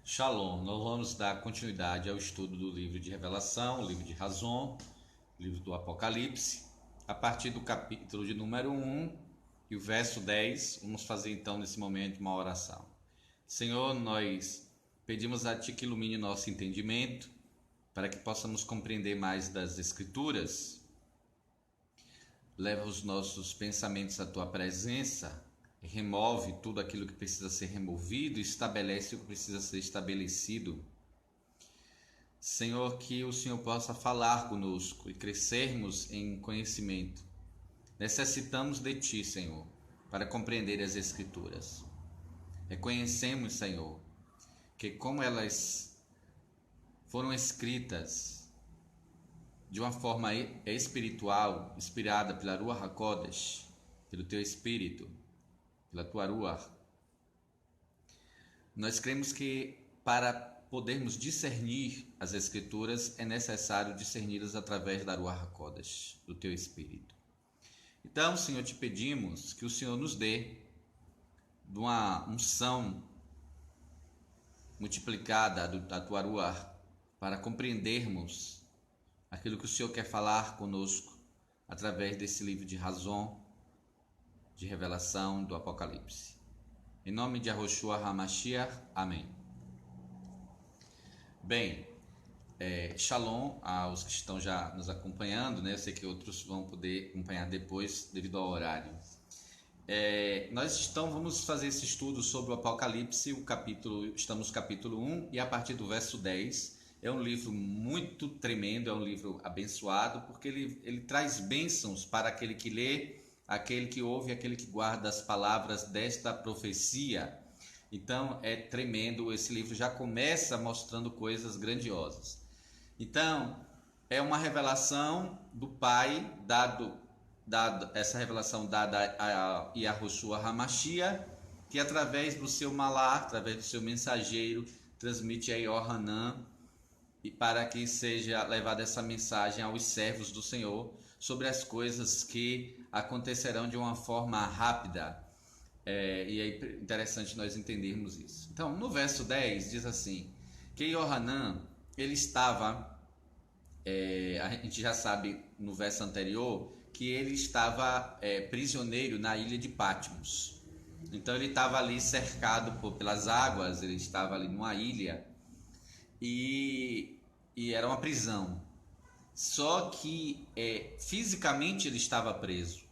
Shalom, nós vamos dar continuidade ao estudo do livro de Revelação, o livro de Razon, o livro do Apocalipse, a partir do capítulo de número 1 e o verso 10. Vamos fazer então nesse momento uma oração. Senhor, nós pedimos a Ti que ilumine nosso entendimento, para que possamos compreender mais das Escrituras. Leva os nossos pensamentos à Tua presença, remove tudo aquilo que precisa ser removido e estabelece o que precisa ser estabelecido. Senhor, que o Senhor possa falar conosco e crescermos em conhecimento. Necessitamos de Ti, Senhor, para compreender as Escrituras. Reconhecemos, Senhor, que como elas foram escritas de uma forma espiritual, inspirada pela Ruach HaKodesh, pelo Teu Espírito, pela Tua Ruach, nós cremos que para podermos discernir as Escrituras é necessário discerni-las através da Ruach HaKodesh, do Teu Espírito. Então, Senhor, te pedimos que o Senhor nos dê de uma unção multiplicada da Tua Ruach para compreendermos aquilo que o Senhor quer falar conosco através desse livro de Razon, de Revelação, do Apocalipse. Em nome de Yahoshua HaMashiach, amém. Bem, shalom aos que estão já nos acompanhando, né? Eu sei que outros vão poder acompanhar depois devido ao horário. Vamos fazer esse estudo sobre o Apocalipse, estamos no capítulo 1 e a partir do verso 10. É um livro muito tremendo, é um livro abençoado, porque ele traz bênçãos para aquele que lê, aquele que ouve, aquele que guarda as palavras desta profecia. Então é tremendo, esse livro já começa mostrando coisas grandiosas. Então é uma revelação do Pai, essa revelação dada a Yahoshua HaMashiach, que através do seu malach, através do seu mensageiro, transmite a Yohanan, e para que seja levada essa mensagem aos servos do Senhor sobre as coisas que acontecerão de uma forma rápida. E é interessante nós entendermos isso. Então, no verso 10 diz assim, que Yohanan, ele estava, a gente já sabe no verso anterior, que ele estava prisioneiro na ilha de Patmos. Então ele estava ali cercado pelas águas, ele estava ali numa ilha, e era uma prisão. Só que fisicamente ele estava preso,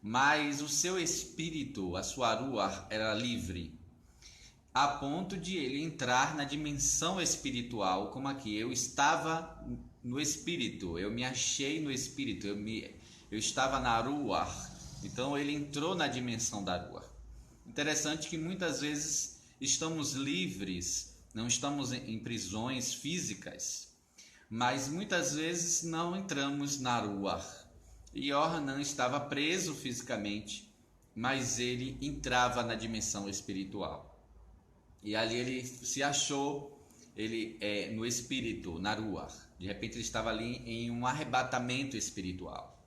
mas o seu espírito, a sua ruach, era livre, a ponto de ele entrar na dimensão espiritual, como aqui, eu estava no espírito, eu me achei no espírito, eu estava na ruach, então ele entrou na dimensão da ruach. Interessante que muitas vezes estamos livres, não estamos em prisões físicas, mas muitas vezes não entramos na ruach. E Yohanan estava preso fisicamente, mas ele entrava na dimensão espiritual. E ali ele se achou no espírito, na ruach. De repente ele estava ali em um arrebatamento espiritual.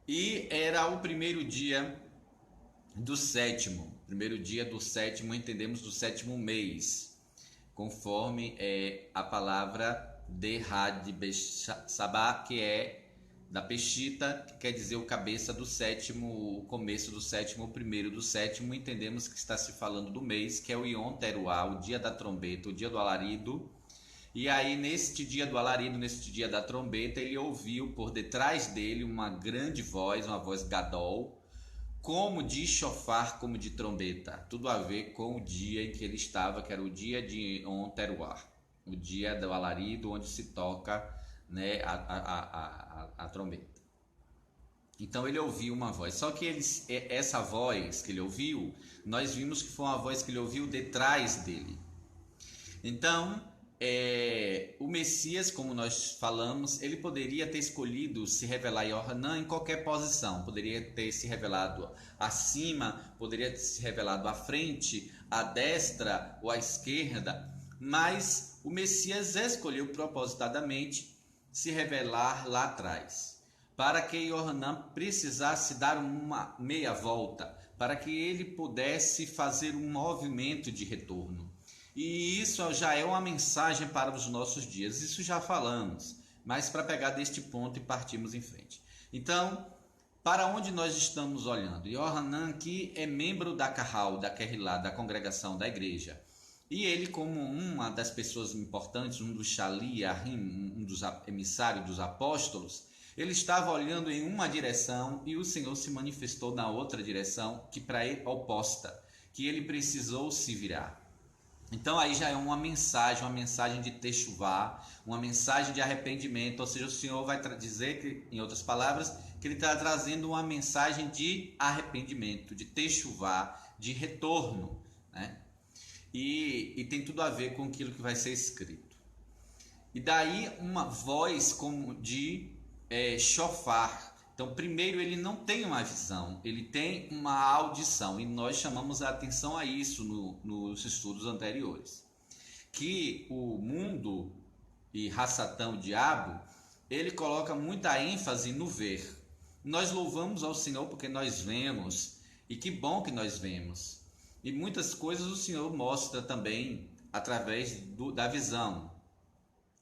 E era o primeiro dia do sétimo. Primeiro dia do sétimo, entendemos do sétimo mês, conforme a palavra de Had Sabá, que é da Peshita, que quer dizer o cabeça do sétimo, o começo do sétimo, o primeiro do sétimo. Entendemos que está se falando do mês, que é o Yom Teruah, o dia da trombeta, o dia do alarido. E aí, neste dia do alarido, neste dia da trombeta, ele ouviu por detrás dele uma grande voz, uma voz gadol, como de shofar, como de trombeta, tudo a ver com o dia em que ele estava, que era o dia de Yom Teruah, o dia do alarido, onde se toca, né, a trombeta. Então ele ouviu uma voz, só que essa voz que ele ouviu, nós vimos que foi uma voz que ele ouviu detrás dele. Então o Messias, como nós falamos, ele poderia ter escolhido se revelar a Yohanan em qualquer posição. Poderia ter se revelado acima, poderia ter se revelado à frente, à destra ou à esquerda, mas o Messias escolheu propositadamente se revelar lá atrás, para que Yohanan precisasse dar uma meia volta, para que ele pudesse fazer um movimento de retorno. E isso já é uma mensagem para os nossos dias. Isso já falamos, mas para pegar deste ponto e partirmos em frente. Então, para onde nós estamos olhando? Yohanan aqui é membro da Kahal, da Kehillah, da congregação da igreja. E ele, como uma das pessoas importantes, um dos Shaliahim, um dos emissários dos apóstolos, ele estava olhando em uma direção e o Senhor se manifestou na outra direção, que para ele oposta, que ele precisou se virar. Então aí já é uma mensagem de techuvá, uma mensagem de arrependimento, ou seja, o Senhor vai dizer, que, em outras palavras, que ele está trazendo uma mensagem de arrependimento, de techuvá, de retorno, né? E tem tudo a ver com aquilo que vai ser escrito. E daí uma voz como de shofar. Então, primeiro, ele não tem uma visão, ele tem uma audição. E nós chamamos a atenção a isso nos estudos anteriores. Que o mundo e Hassatã, o diabo, ele coloca muita ênfase no ver. Nós louvamos ao Senhor porque nós vemos, e que bom que nós vemos. E muitas coisas o Senhor mostra também através da visão.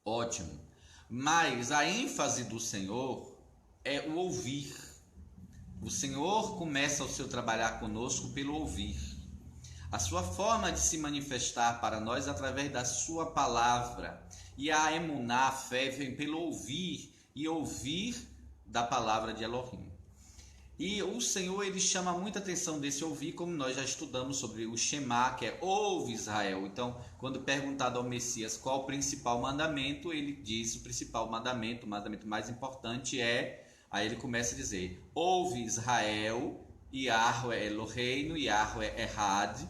Ótimo. Mas a ênfase do Senhor é o ouvir. O Senhor começa o seu trabalhar conosco pelo ouvir. A sua forma de se manifestar para nós através da sua palavra. E a emuná, a fé, vem pelo ouvir e ouvir da palavra de Elohim. E o Senhor, ele chama muita atenção desse ouvir, como nós já estudamos sobre o Shema, que é ouve Israel. Então, quando perguntado ao Messias qual o principal mandamento, ele diz o principal mandamento, o mandamento mais importante é, aí ele começa a dizer, ouve Israel, Yahweh Eloheinu, Yahweh Errad,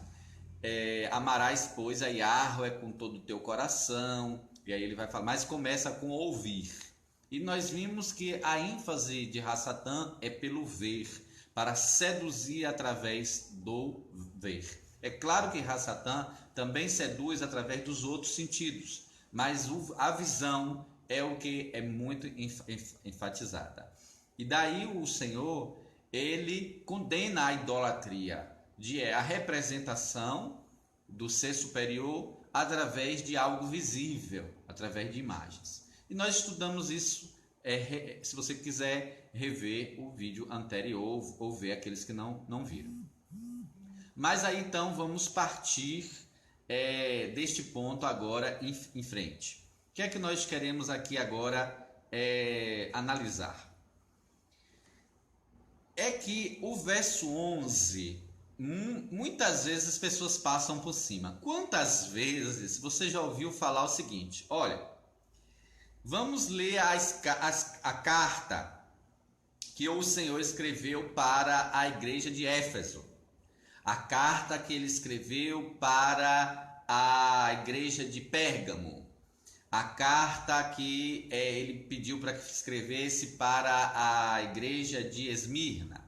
amarás, pois, a Yahweh com todo o teu coração, e aí ele vai falar, mas começa com ouvir. E nós vimos que a ênfase de Hassatã é pelo ver, para seduzir através do ver. É claro que Hassatã também seduz através dos outros sentidos, mas a visão é o que é muito enfatizada. E daí o Senhor, ele condena a idolatria, a representação do ser superior através de algo visível, através de imagens. E nós estudamos isso, se você quiser rever o vídeo anterior ou ver aqueles que não viram. Mas aí então vamos partir deste ponto agora em frente. O que é que nós queremos aqui agora analisar? É que o verso 11, muitas vezes as pessoas passam por cima. Quantas vezes você já ouviu falar o seguinte, olha, vamos ler a carta que o Senhor escreveu para a igreja de Éfeso. A carta que ele escreveu para a igreja de Pérgamo. A carta que ele pediu para que escrevesse para a igreja de Esmirna.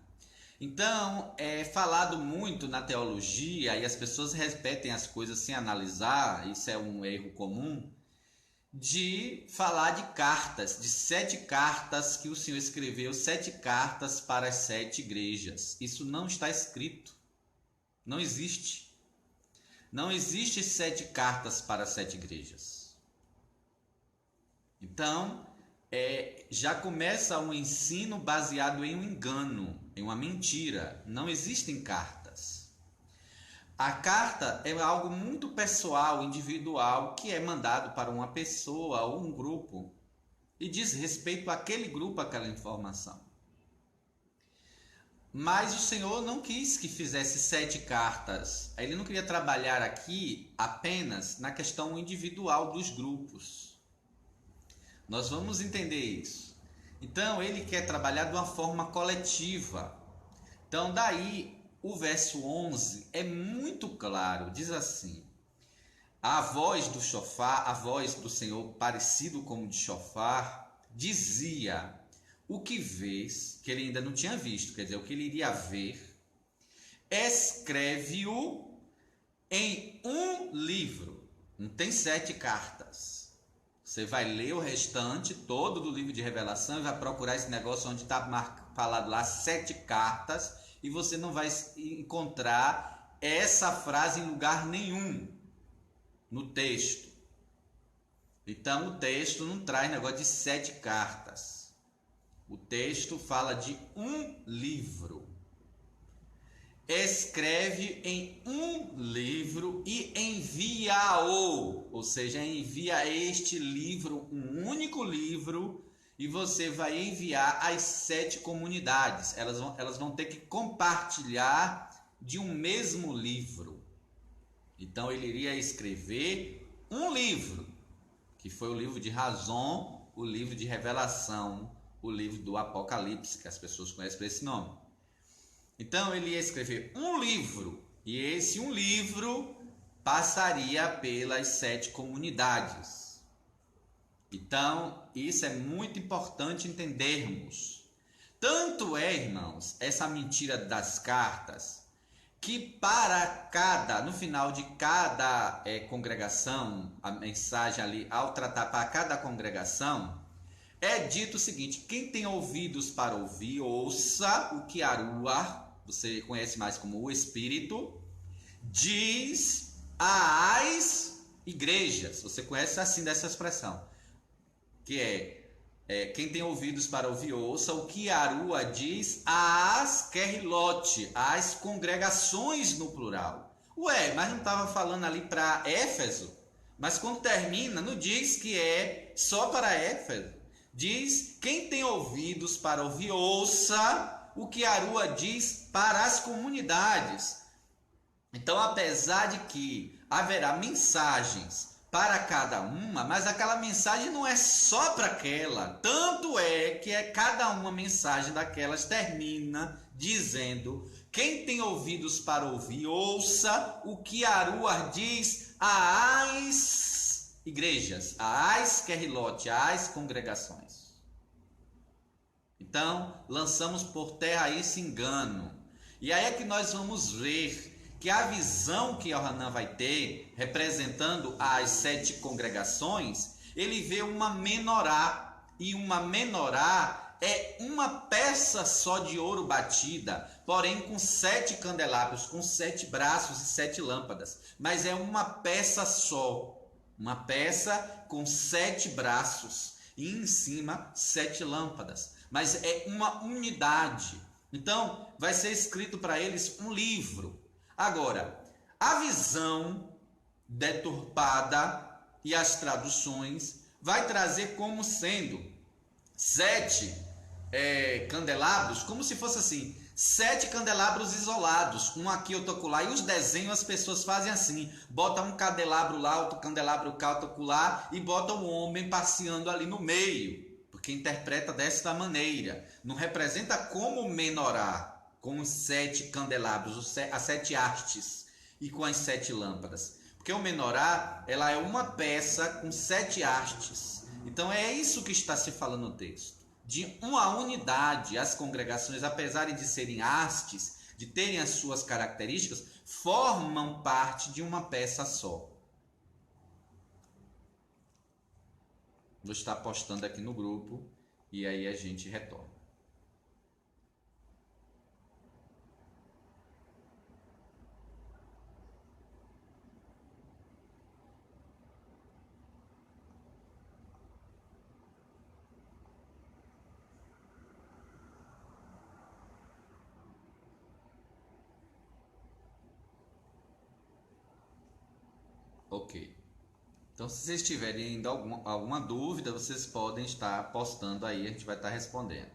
Então, é falado muito na teologia e as pessoas repetem as coisas sem analisar, isso é um erro comum, de falar de cartas, de 7 cartas que o Senhor escreveu, 7 cartas para as 7 igrejas. Isso não está escrito. Não existe. Não existe 7 cartas para as 7 igrejas. Então, já começa um ensino baseado em um engano, em uma mentira. Não existem cartas. A carta é algo muito pessoal, individual, que é mandado para uma pessoa ou um grupo e diz respeito àquele grupo, àquela informação. Mas o Senhor não quis que fizesse 7 cartas. Ele não queria trabalhar aqui apenas na questão individual dos grupos. Nós vamos entender isso. Então, ele quer trabalhar de uma forma coletiva. Então, daí, o verso 11 é muito claro, diz assim, a voz do shofar, a voz do Senhor parecido como de shofar, dizia, o que vês, que ele ainda não tinha visto, quer dizer, o que ele iria ver, escreve-o em um livro, não tem 7 cartas. Você vai ler o restante todo do livro de Revelação e vai procurar esse negócio onde está falado lá 7 cartas, e você não vai encontrar essa frase em lugar nenhum. no texto. Então o texto não traz negócio de 7 cartas. O texto fala de um livro. Escreve em um livro e envia-o, ou seja, envia este livro, um único livro, e você vai enviar às 7 comunidades. Elas vão ter que compartilhar de um mesmo livro. Então ele iria escrever um livro, que foi o livro de Razão, o livro de Revelação, o livro do Apocalipse, que as pessoas conhecem por esse nome. Então ele ia escrever um livro, e esse um livro passaria pelas 7 comunidades. Então isso é muito importante entendermos. Tanto é, irmãos, essa mentira das cartas, que no final de cada congregação, a mensagem ali, ao tratar para cada congregação, é dito o seguinte: quem tem ouvidos para ouvir, ouça o que Arúa, você conhece mais como o Espírito, diz às igrejas. Você conhece assim dessa expressão, que quem tem ouvidos para ouvir, ouça o que Arúa diz às Querlote, às congregações no plural. Ué, mas não estava falando ali para Éfeso? Mas quando termina, não diz que é só para Éfeso. Diz: quem tem ouvidos para ouvir, ouça o que Arúa diz para as comunidades. Então, apesar de que haverá mensagens para cada uma, mas aquela mensagem não é só para aquela. Tanto é que cada uma mensagem daquelas termina dizendo: quem tem ouvidos para ouvir, ouça o que Arúa diz às igrejas, às Querlote, às congregações. Então, lançamos por terra esse engano. E aí é que nós vamos ver que a visão que Yohanan vai ter, representando as 7 congregações, ele vê uma menorá. E uma menorá é uma peça só de ouro batida, porém com 7 candelabros, com 7 braços e 7 lâmpadas. Mas é uma peça só, uma peça com 7 braços e em cima 7 lâmpadas. Mas é uma unidade. Então, vai ser escrito para eles um livro. Agora, a visão deturpada e as traduções vai trazer como sendo 7 candelabros, como se fosse assim, 7 candelabros isolados, um aqui, outro acolá, e os desenhos as pessoas fazem assim, bota um candelabro lá, outro candelabro cá, outro acolá, e bota um homem passeando ali no meio, porque interpreta desta maneira, não representa como menorá, com os 7 candelabros, as 7 hastes e com as 7 lâmpadas. Porque o menorá, ela é uma peça com 7 hastes. Então é isso que está se falando no texto. De uma unidade, as congregações, apesar de serem hastes, de terem as suas características, formam parte de uma peça só. Vou estar postando aqui no grupo e aí a gente retorna. Ok. Então, se vocês tiverem ainda alguma dúvida, vocês podem estar postando aí, a gente vai estar respondendo.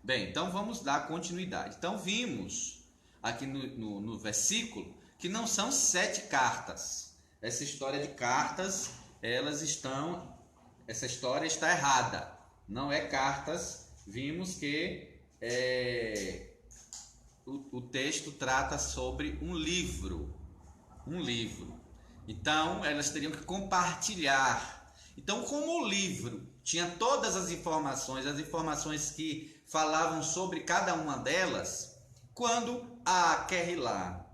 Bem, então vamos dar continuidade. Então, vimos aqui no versículo que não são 7 cartas. Essa história de cartas, essa história está errada. Não é cartas. Vimos que o texto trata sobre um livro. Um livro. Então, elas teriam que compartilhar. Então, como o livro tinha todas as informações que falavam sobre cada uma delas, quando a Querlá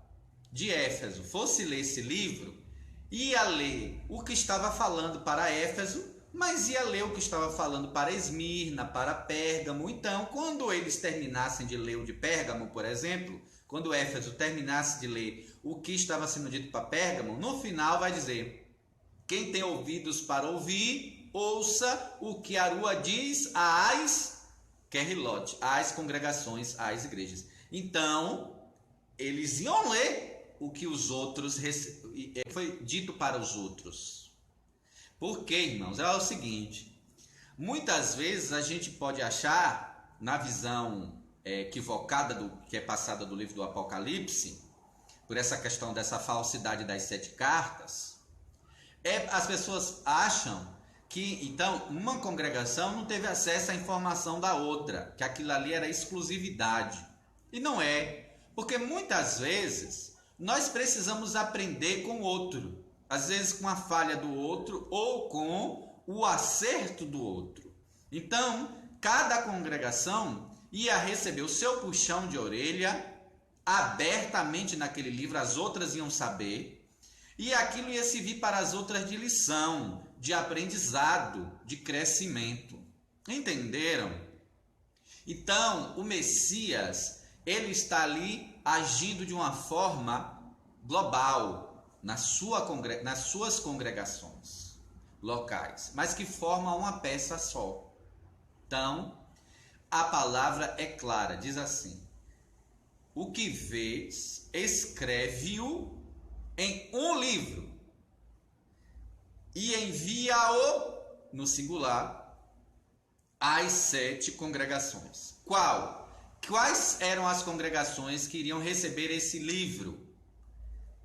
de Éfeso fosse ler esse livro, ia ler o que estava falando para Éfeso, mas ia ler o que estava falando para Esmirna, para Pérgamo. Então, quando eles terminassem de ler o de Pérgamo, por exemplo, quando Éfeso terminasse de ler o que estava sendo dito para Pérgamo, no final vai dizer: Quem tem ouvidos para ouvir, ouça o que a Arua diz às Querrilote, às congregações, às igrejas. Então, eles iam ler o que os outros foi dito para os outros. Porque, irmãos, é o seguinte, muitas vezes a gente pode achar, na visão equivocada do que é passada do livro do Apocalipse, por essa questão dessa falsidade das 7 cartas, as pessoas acham que, então, uma congregação não teve acesso à informação da outra, que aquilo ali era exclusividade. E não é, porque muitas vezes nós precisamos aprender com o outro, às vezes com a falha do outro ou com o acerto do outro. Então, cada congregação ia receber o seu puxão de orelha abertamente naquele livro, as outras iam saber, e aquilo ia servir para as outras de lição, de aprendizado, de crescimento. Entenderam? Então, o Messias, ele está ali agindo de uma forma global nas suas congregações locais, mas que forma uma peça só. Então, a palavra é clara, diz assim: o que vês, escreve-o em um livro e envia-o, no singular, às 7 congregações. Quais eram as congregações que iriam receber esse livro?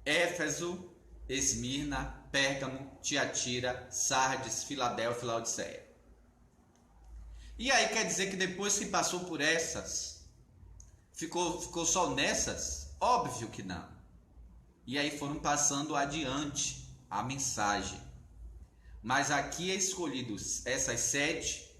Éfeso, Esmirna, Pérgamo, Tiatira, Sardes, Filadélfia e Laodiceia. E aí quer dizer que depois que passou por essas, ficou só nessas? Óbvio que não. E aí foram passando adiante a mensagem. Mas aqui é escolhido essas 7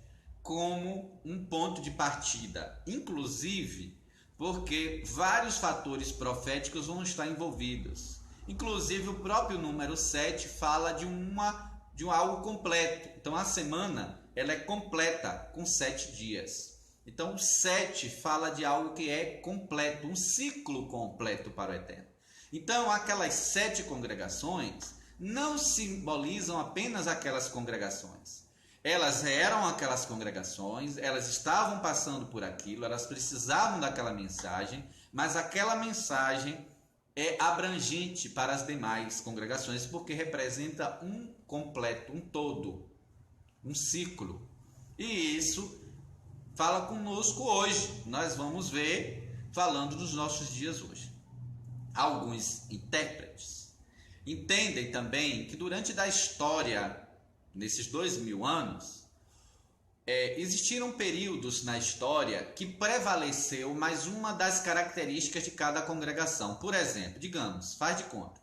como um ponto de partida. Inclusive porque vários fatores proféticos vão estar envolvidos. Inclusive o próprio número 7 fala de algo completo. Então a semana ela é completa com 7 dias. Então o 7 fala de algo que é completo, um ciclo completo para o eterno. Então aquelas 7 congregações não simbolizam apenas aquelas congregações. Elas eram aquelas congregações, elas estavam passando por aquilo, elas precisavam daquela mensagem, mas aquela mensagem é abrangente para as demais congregações, porque representa um completo, um todo, um ciclo. E isso fala conosco hoje. Nós vamos ver falando dos nossos dias hoje. Alguns intérpretes entendem também que durante da história, nesses 2000 anos, existiram períodos na história que prevaleceu mais uma das características de cada congregação. Por exemplo, digamos, faz de conta,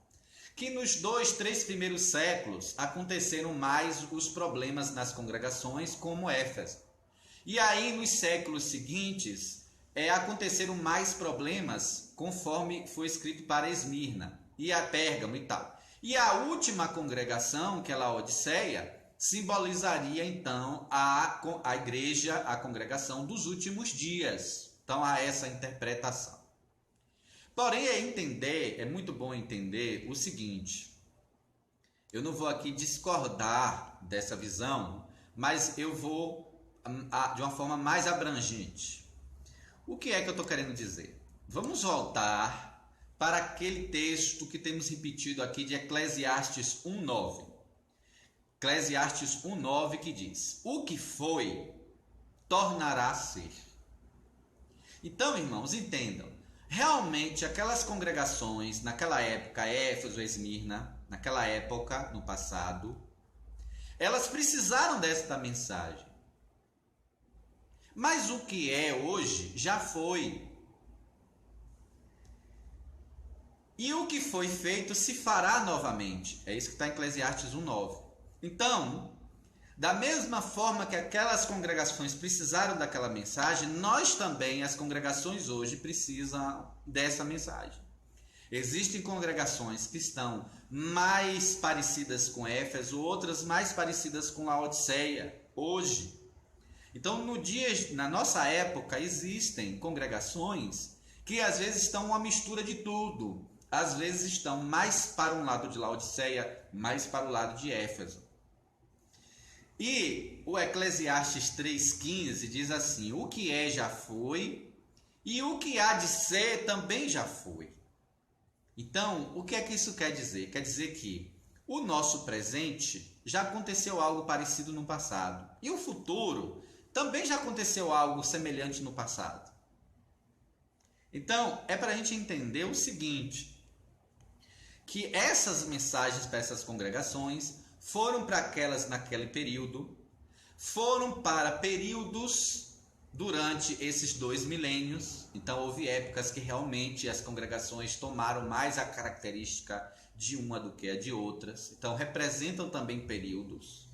que nos 2, 3 primeiros séculos aconteceram mais os problemas nas congregações, como Éfeso. E aí, nos séculos seguintes, aconteceram mais problemas, conforme foi escrito para Esmirna e a Pérgamo e tal. E a última congregação, que é a Laodiceia, simbolizaria então a igreja, a congregação dos últimos dias. Então há essa interpretação. Porém, é muito bom entender o seguinte: eu não vou aqui discordar dessa visão, mas eu vou de uma forma mais abrangente. O que é que eu estou querendo dizer? Vamos voltar para aquele texto que temos repetido aqui de Eclesiastes 1:9. Eclesiastes 1:9 que diz: o que foi, tornará a ser. Então, irmãos, entendam. Realmente, aquelas congregações, naquela época, Éfeso, Esmirna, naquela época, no passado, elas precisaram desta mensagem. Mas o que é hoje, já foi. E o que foi feito se fará novamente. É isso que está em Eclesiastes 1:9. Então, da mesma forma que aquelas congregações precisaram daquela mensagem, nós também, as congregações hoje, precisam dessa mensagem. Existem congregações que estão mais parecidas com Éfeso, outras mais parecidas com Laodiceia, hoje. Então, na nossa época, existem congregações que às vezes estão uma mistura de tudo. às vezes estão mais para um lado de Laodiceia, mais para o lado de Éfeso. E o Eclesiastes 3,15 diz assim: o que é já foi, e o que há de ser também já foi. Então, o que é que isso quer dizer? Quer dizer que o nosso presente já aconteceu algo parecido no passado. E o futuro também já aconteceu algo semelhante no passado. Então, é para a gente entender o seguinte, que essas mensagens para essas congregações foram para aquelas naquele período, foram para períodos durante esses 2 milênios. Então houve épocas que realmente as congregações tomaram mais a característica de uma do que a de outras. Então representam também períodos.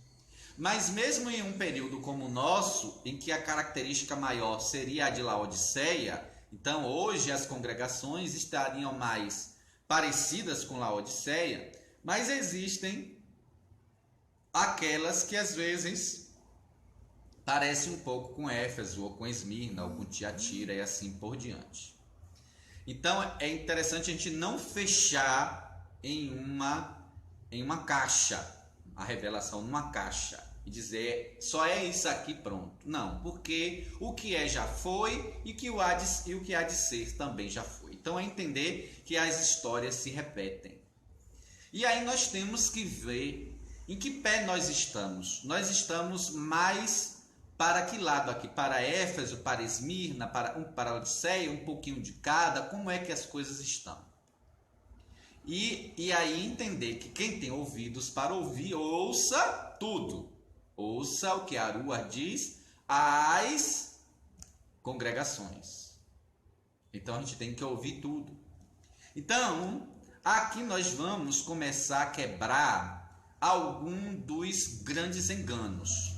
Mas mesmo em um período como o nosso, em que a característica maior seria a de Laodiceia, então hoje as congregações estariam mais parecidas com Laodiceia, mas existem aquelas que às vezes parecem um pouco com Éfeso, ou com Esmirna, ou com Tiatira e assim por diante. Então é interessante a gente não fechar em uma caixa, a revelação numa caixa, e dizer só é isso aqui, pronto. Não, porque o que é já foi e o que há de ser também já foi. Então é entender que as histórias se repetem. E aí nós temos que ver em que pé nós estamos. Nós estamos mais para que lado aqui? Para Éfeso, para Esmirna, para Laodiceia, um pouquinho de cada? Como é que as coisas estão? E aí entender que quem tem ouvidos para ouvir, ouça tudo. Ouça o que Aruar diz às congregações. Então a gente tem que ouvir tudo. Então, aqui nós vamos começar a quebrar algum dos grandes enganos.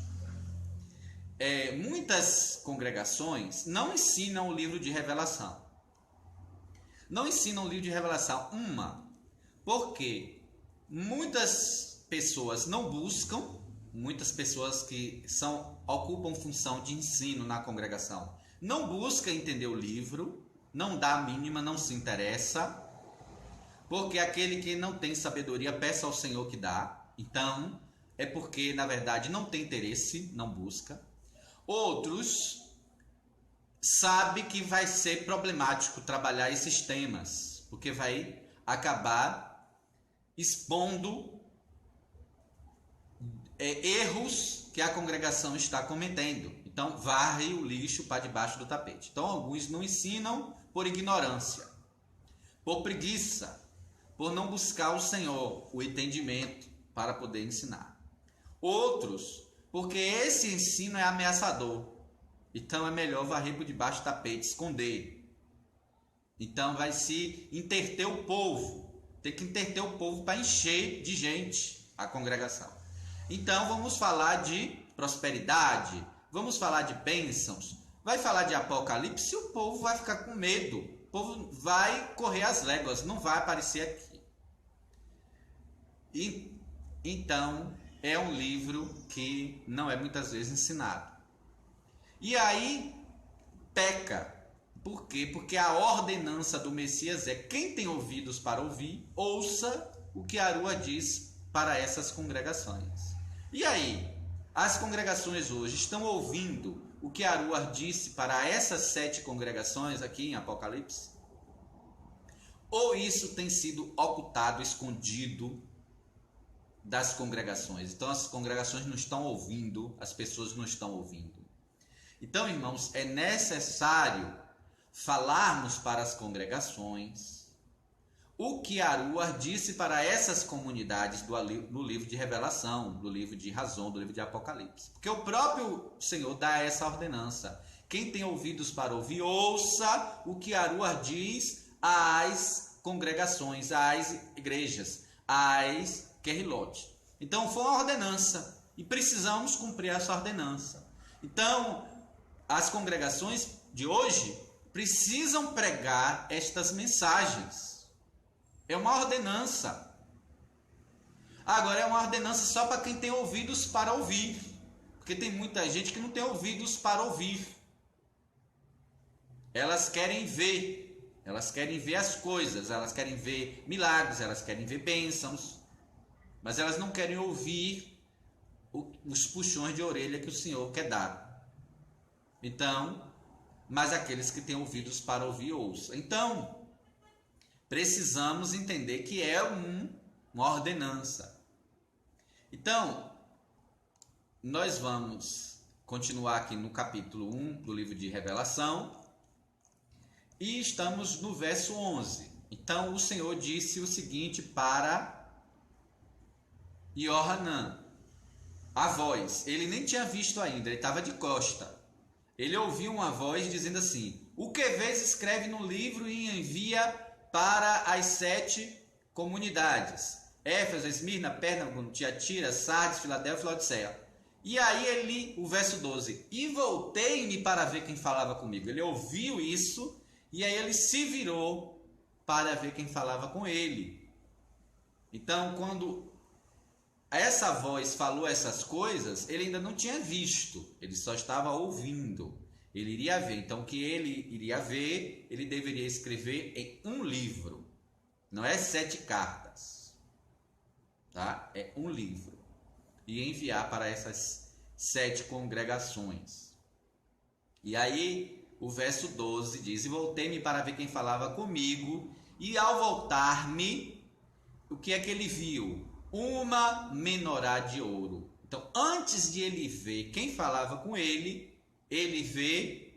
Muitas congregações não ensinam o livro de Revelação. Não ensinam o livro de Revelação. Porque muitas pessoas não buscam, muitas pessoas que ocupam função de ensino na congregação, não buscam entender o livro, não dá a mínima, não se interessa, porque aquele que não tem sabedoria, peça ao Senhor que dá. Então, é porque, na verdade, não tem interesse, não busca. Outros sabem que vai ser problemático trabalhar esses temas, porque vai acabar expondo erros que a congregação está cometendo. Então, varre o lixo para debaixo do tapete. Então, alguns não ensinam por ignorância, por preguiça, por não buscar o Senhor, o entendimento, para poder ensinar. Outros, porque esse ensino é ameaçador. Então é melhor varrer por debaixo do tapete, esconder. Então vai se interter o povo. Tem que interter o povo para encher de gente a congregação. Então vamos falar de prosperidade, vamos falar de bênçãos, vai falar de Apocalipse, o povo vai ficar com medo. O povo vai correr as léguas, não vai aparecer aqui. Então, é um livro que não é muitas vezes ensinado. E aí, peca. Por quê? Porque a ordenança do Messias é: quem tem ouvidos para ouvir, ouça o que Aruar diz para essas congregações. E aí, as congregações hoje estão ouvindo o que Aruar disse para essas 7 congregações aqui em Apocalipse? Ou isso tem sido ocultado, escondido das congregações? Então as congregações não estão ouvindo, as pessoas não estão ouvindo. Então, irmãos, é necessário falarmos para as congregações o que Aruar disse para essas comunidades no livro de Revelação, do livro de Razão, do livro de Apocalipse. Porque o próprio Senhor dá essa ordenança: quem tem ouvidos para ouvir, ouça o que Aruar diz às congregações, às igrejas, às Querilote. Então foi uma ordenança e precisamos cumprir essa ordenança. Então as congregações de hoje precisam pregar estas mensagens. É uma ordenança. Agora é uma ordenança só para quem tem ouvidos para ouvir, porque tem muita gente que não tem ouvidos para ouvir. Elas querem ver, Elas querem ver as coisas, elas querem ver milagres, elas querem ver bênçãos, mas elas não querem ouvir os puxões de orelha que o Senhor quer dar. Então, mas aqueles que têm ouvidos para ouvir, ouçam. Então, precisamos entender que é uma ordenança. Então, nós vamos continuar aqui no capítulo 1 do livro de Revelação e estamos no verso 11. Então, o Senhor disse o seguinte para Yohanan, a voz. Ele nem tinha visto ainda, ele estava de costa. Ele ouviu uma voz dizendo assim: o que vês, escreve no livro e envia para as 7 comunidades: Éfeso, Esmirna, Pérgamo, Tiatira, Sardes, Filadélfia e Laodiceia. E aí o verso 12: e voltei-me para ver quem falava comigo. Ele ouviu isso e aí ele se virou para ver quem falava com ele. Então, quando essa voz falou essas coisas, ele ainda não tinha visto, ele só estava ouvindo. Ele iria ver. Então, o que ele iria ver, ele deveria escrever em um livro. Não é 7 cartas, tá? É um livro. E enviar para essas 7 congregações. E aí, o verso 12 diz: e voltei-me para ver quem falava comigo, e ao voltar-me, o que é que ele viu? Uma menorá de ouro. Então, antes de ele ver quem falava com ele vê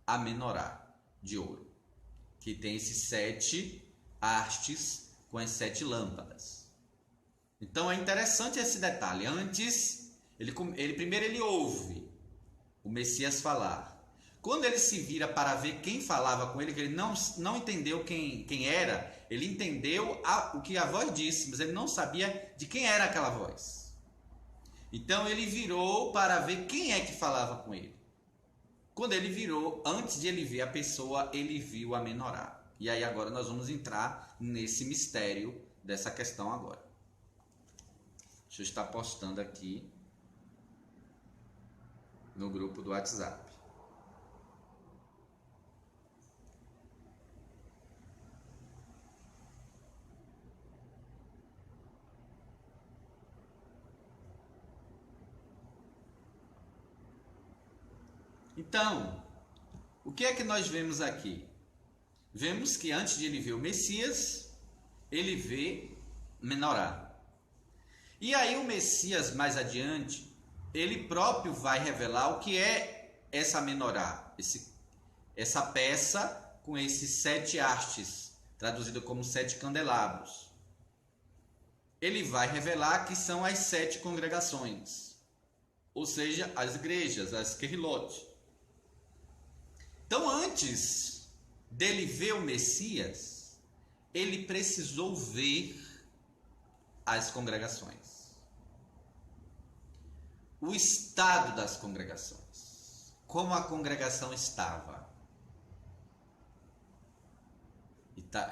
a menorá de ouro, que tem esses 7 hastes com as 7 lâmpadas. Então é interessante esse detalhe. Antes, primeiro ele ouve o Messias falar. Quando ele se vira para ver quem falava com ele, que ele não entendeu quem era, ele entendeu o que a voz disse, mas ele não sabia de quem era aquela voz. Então ele virou para ver quem é que falava com ele. Quando ele virou, antes de ele ver a pessoa, ele viu a menorá. E aí agora nós vamos entrar nesse mistério dessa questão agora. Deixa eu estar postando aqui no grupo do WhatsApp. Então, o que é que nós vemos aqui? Vemos que antes de ele ver o Messias, ele vê menorá. E aí o Messias, mais adiante, ele próprio vai revelar o que é essa menorá, essa peça com esses 7 hastes, traduzido como 7 candelabros. Ele vai revelar que são as 7 congregações, ou seja, as igrejas, as querilotes. Então, antes dele ver o Messias, ele precisou ver as congregações, o estado das congregações, como a congregação estava,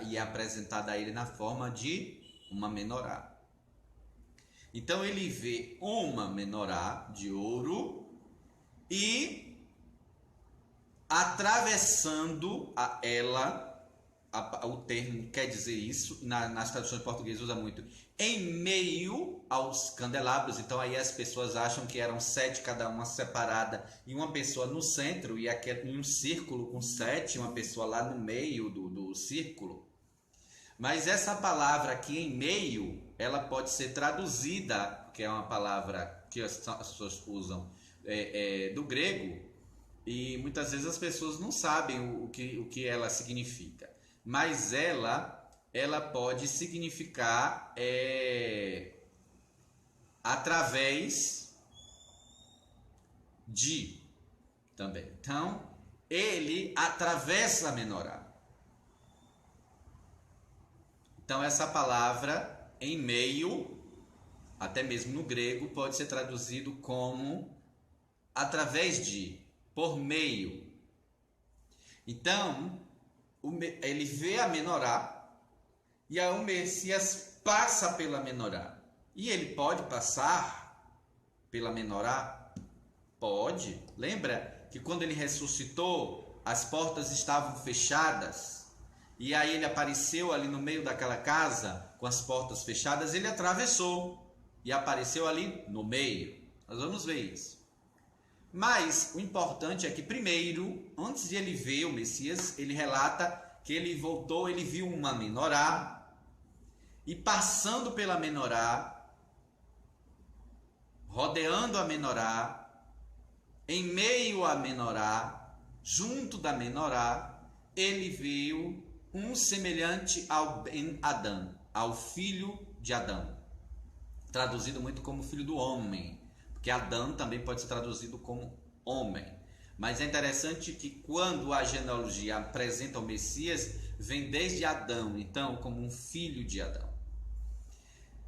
e é apresentada a ele na forma de uma menorá. Então ele vê uma menorá de ouro e atravessando o termo quer dizer isso, nas traduções portuguesas usa muito, em meio aos candelabros. Então aí as pessoas acham que eram 7, cada uma separada, e uma pessoa no centro, e aqui em um círculo com 7, uma pessoa lá no meio do círculo. Mas essa palavra aqui em meio, ela pode ser traduzida, que é uma palavra que as pessoas usam do grego, e muitas vezes as pessoas não sabem o que ela significa. Mas ela pode significar através de também. Então, ele atravessa a menorá. Então, essa palavra em meio, até mesmo no grego, pode ser traduzido como através de, por meio. Então, ele vê a menorá e aí o Messias passa pela menorá. E ele pode passar pela menorá? Pode. Lembra que quando ele ressuscitou, as portas estavam fechadas e aí ele apareceu ali no meio daquela casa, com as portas fechadas, ele atravessou e apareceu ali no meio. Nós vamos ver isso. Mas o importante é que primeiro, antes de ele ver o Messias, ele relata que ele voltou, ele viu uma menorá, e passando pela menorá, rodeando a menorá, em meio à menorá, junto da menorá, ele viu um semelhante ao Ben Adão, ao filho de Adão, traduzido muito como filho do homem, porque Adão também pode ser traduzido como homem. Mas é interessante que quando a genealogia apresenta o Messias, vem desde Adão, então como um filho de Adão.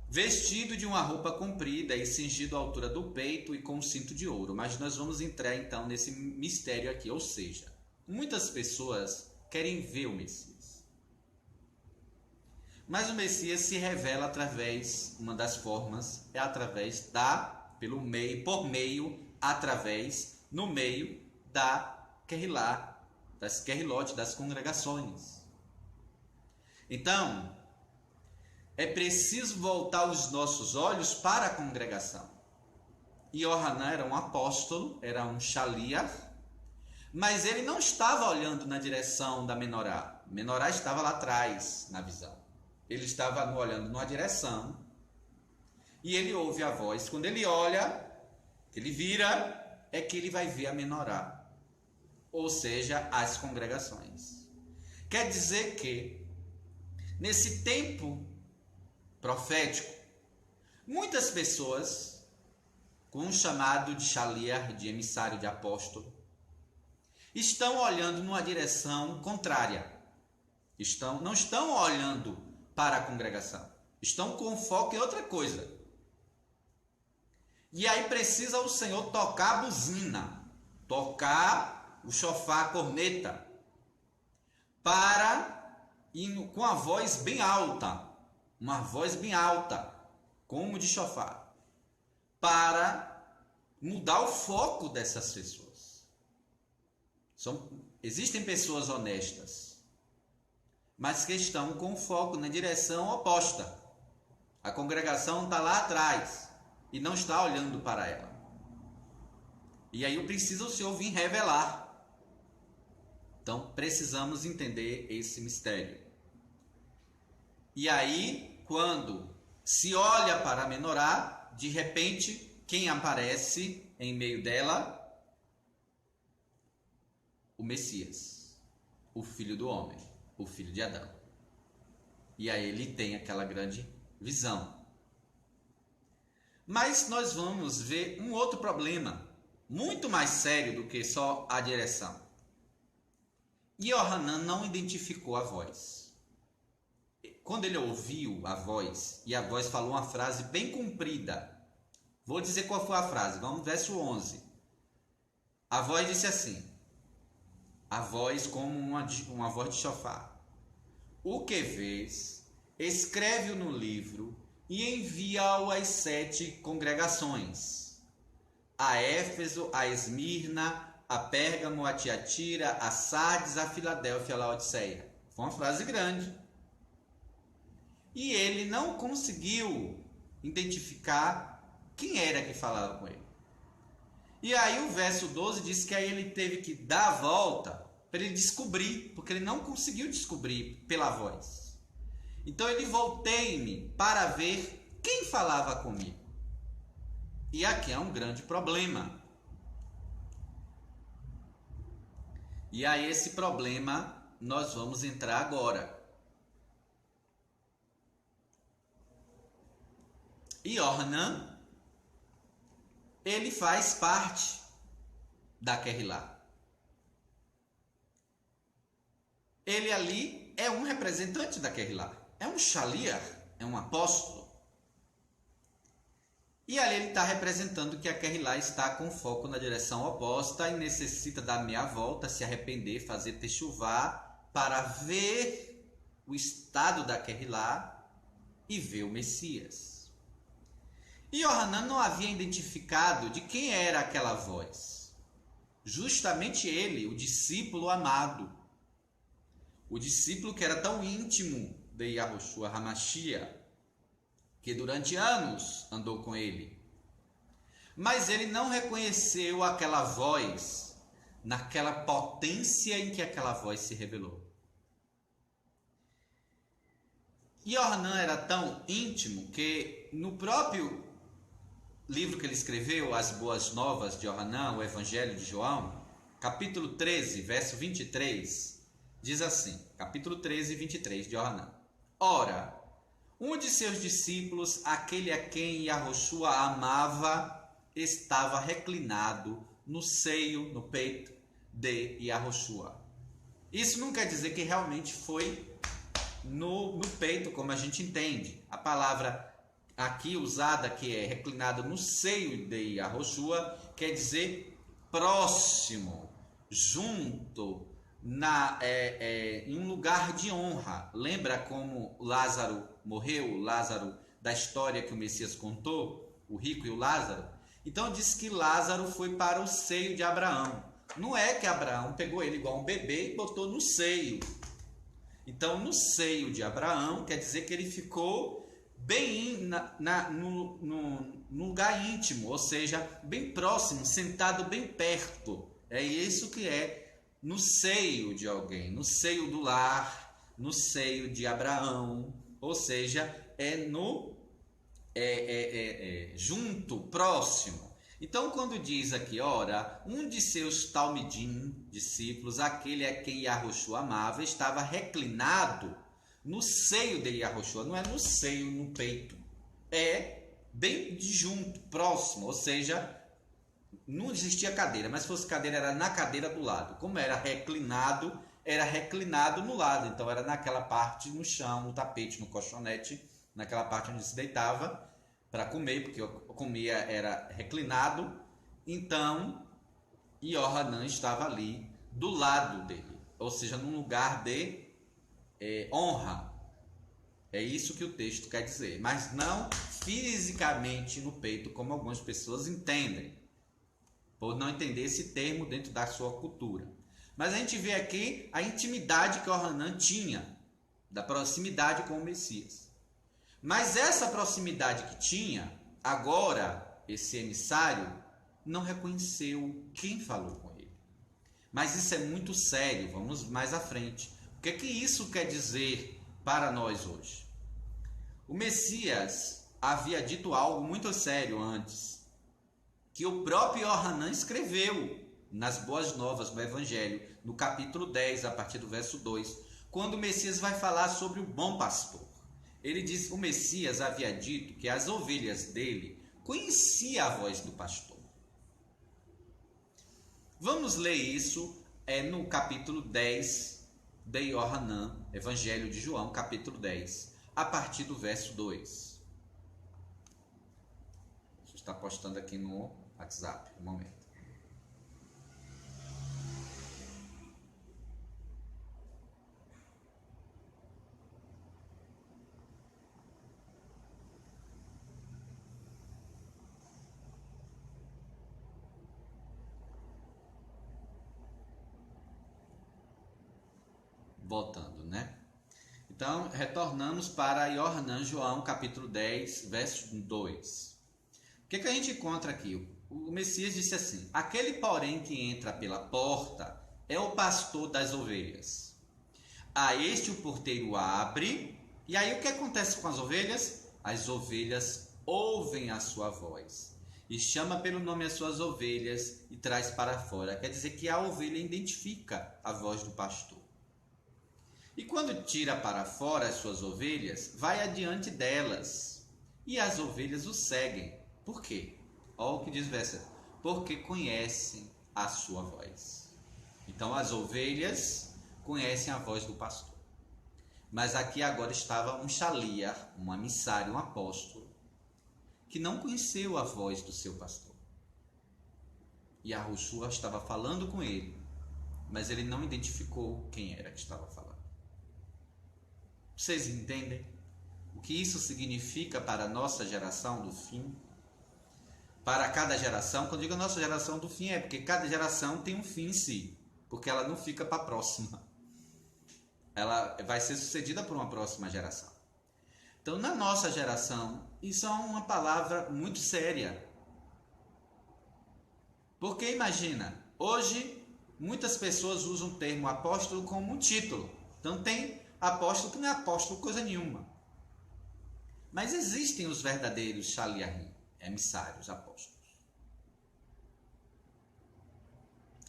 Vestido de uma roupa comprida e cingido à altura do peito e com um cinto de ouro. Mas nós vamos entrar então nesse mistério aqui, ou seja, muitas pessoas querem ver o Messias. Mas o Messias se revela através, uma das formas é através no meio da Querrilá, das Querrilot, das congregações. Então, é preciso voltar os nossos olhos para a congregação. Yohanan era um apóstolo, era um shaliach, mas ele não estava olhando na direção da menorá. A menorá estava lá atrás, na visão. Ele estava olhando numa direção e ele ouve a voz. Quando ele olha, ele vira, é que ele vai ver a menorá, ou seja, as congregações. Quer dizer que, nesse tempo profético, muitas pessoas, com um chamado de shaliach, de emissário, de apóstolo, estão olhando numa direção contrária. Não estão olhando para a congregação. Estão com foco em outra coisa. E aí precisa o Senhor tocar a buzina, tocar o shofar, a corneta, para ir com a voz bem alta, uma voz bem alta, como de shofar, para mudar o foco dessas pessoas. Existem pessoas honestas, mas que estão com o foco na direção oposta. A congregação está lá atrás e não está olhando para ela. E aí precisa o Senhor vir revelar. Então precisamos entender esse mistério. E aí, quando se olha para a menorá, de repente, quem aparece em meio dela? O Messias, o filho do homem, o filho de Adão. E aí ele tem aquela grande visão. Mas nós vamos ver um outro problema, muito mais sério do que só a direção. Yohanan não identificou a voz. Quando ele ouviu a voz, e a voz falou uma frase bem comprida. Vou dizer qual foi a frase, vamos verso 11. A voz disse assim, a voz como uma voz de shofar. O que vês, escreve-o no livro e envia-o às 7 congregações. A Éfeso, a Esmirna, a Pérgamo, a Tiatira, a Sardes, a Filadélfia, a Laodiceia. Foi uma frase grande. E ele não conseguiu identificar quem era que falava com ele. E aí o verso 12 diz que aí ele teve que dar a volta para ele descobrir, porque ele não conseguiu descobrir pela voz. Então ele voltei-me para ver quem falava comigo. E aqui é um grande problema. E aí esse problema nós vamos entrar agora. Yohanan, ele faz parte da Querrilá. Ele ali é um representante da Querrilá. É um shaliach, é um apóstolo. E ali ele está representando que a Querrilá está com foco na direção oposta e necessita dar meia volta, se arrepender, fazer techuvá para ver o estado da Querrilá e ver o Messias. E Yohanan não havia identificado de quem era aquela voz. Justamente ele, o discípulo amado. O discípulo que era tão íntimo de Yahushua HaMashiach, que durante anos andou com ele. Mas ele não reconheceu aquela voz naquela potência em que aquela voz se revelou. Yohanan era tão íntimo que no próprio livro que ele escreveu, As Boas Novas de Yohanan, o Evangelho de João, capítulo 13, verso 23, diz assim, capítulo 13, 23 de Yohanan. Ora, um de seus discípulos, aquele a quem Yahushua amava, estava reclinado no seio, no peito de Yahushua. Isso não quer dizer que realmente foi no peito, como a gente entende. A palavra aqui usada, que é reclinado no seio de Yahushua, quer dizer próximo, junto, em um lugar de honra. Lembra como Lázaro morreu, Lázaro da história que o Messias contou, o rico e o Lázaro? Então diz que Lázaro foi para o seio de Abraão. Não é que Abraão pegou ele igual um bebê e botou no seio. Então no seio de Abraão quer dizer que ele ficou bem no lugar íntimo, ou seja, bem próximo, sentado bem perto. É isso que é no seio de alguém, no seio do lar, no seio de Abraão, ou seja, junto, próximo. Então, quando diz aqui, ora, um de seus talmidim, discípulos, aquele a quem Yahushua amava, estava reclinado no seio de Yahushua, não é no seio, no peito, é bem junto, próximo, ou seja, não existia cadeira, mas se fosse cadeira era na cadeira do lado. Como era reclinado no lado, então era naquela parte no chão, no tapete, no colchonete, naquela parte onde se deitava para comer, porque eu comia era reclinado. Então Yohanan estava ali do lado dele, ou seja, num lugar de honra. É isso que o texto quer dizer, mas não fisicamente no peito, como algumas pessoas entendem, por não entender esse termo dentro da sua cultura. Mas a gente vê aqui a intimidade que Yohanan tinha, da proximidade com o Messias. Mas essa proximidade que tinha, agora esse emissário não reconheceu quem falou com ele. Mas isso é muito sério, vamos mais à frente. O que é que isso quer dizer para nós hoje? O Messias havia dito algo muito sério antes, que o próprio Yohanan escreveu nas Boas Novas do Evangelho, no capítulo 10, a partir do verso 2, quando o Messias vai falar sobre o bom pastor. Ele diz, o Messias havia dito que as ovelhas dele conheciam a voz do pastor. Vamos ler isso no capítulo 10 de Yohanan, Evangelho de João, capítulo 10, a partir do verso 2. Você está postando aqui no WhatsApp, um momento. Voltando, né? Então, retornamos para Yohanan, João, capítulo 10, verso 2. O que a gente encontra aqui? O Messias disse assim, aquele, porém, que entra pela porta é o pastor das ovelhas. A este o porteiro abre, e aí o que acontece com as ovelhas? As ovelhas ouvem a sua voz, e chama pelo nome as suas ovelhas e traz para fora. Quer dizer que a ovelha identifica a voz do pastor. E quando tira para fora as suas ovelhas, vai adiante delas, e as ovelhas o seguem. Por quê? Olha o que diz o verso. Porque conhecem a sua voz. Então as ovelhas conhecem a voz do pastor. Mas aqui agora estava um shaliach, um emissário, um apóstolo, que não conheceu a voz do seu pastor. E Yahushua estava falando com ele, mas ele não identificou quem era que estava falando. Vocês entendem o que isso significa para a nossa geração do fim? Para cada geração, quando eu digo nossa geração do fim, é porque cada geração tem um fim em si, porque ela não fica para a próxima. ela vai ser sucedida por uma próxima geração. Então, na nossa geração, isso é uma palavra muito séria. Porque imagina, hoje muitas pessoas usam o termo apóstolo como um título. Então tem apóstolo que não é apóstolo coisa nenhuma. Mas existem os verdadeiros shaliachim, emissários, apóstolos.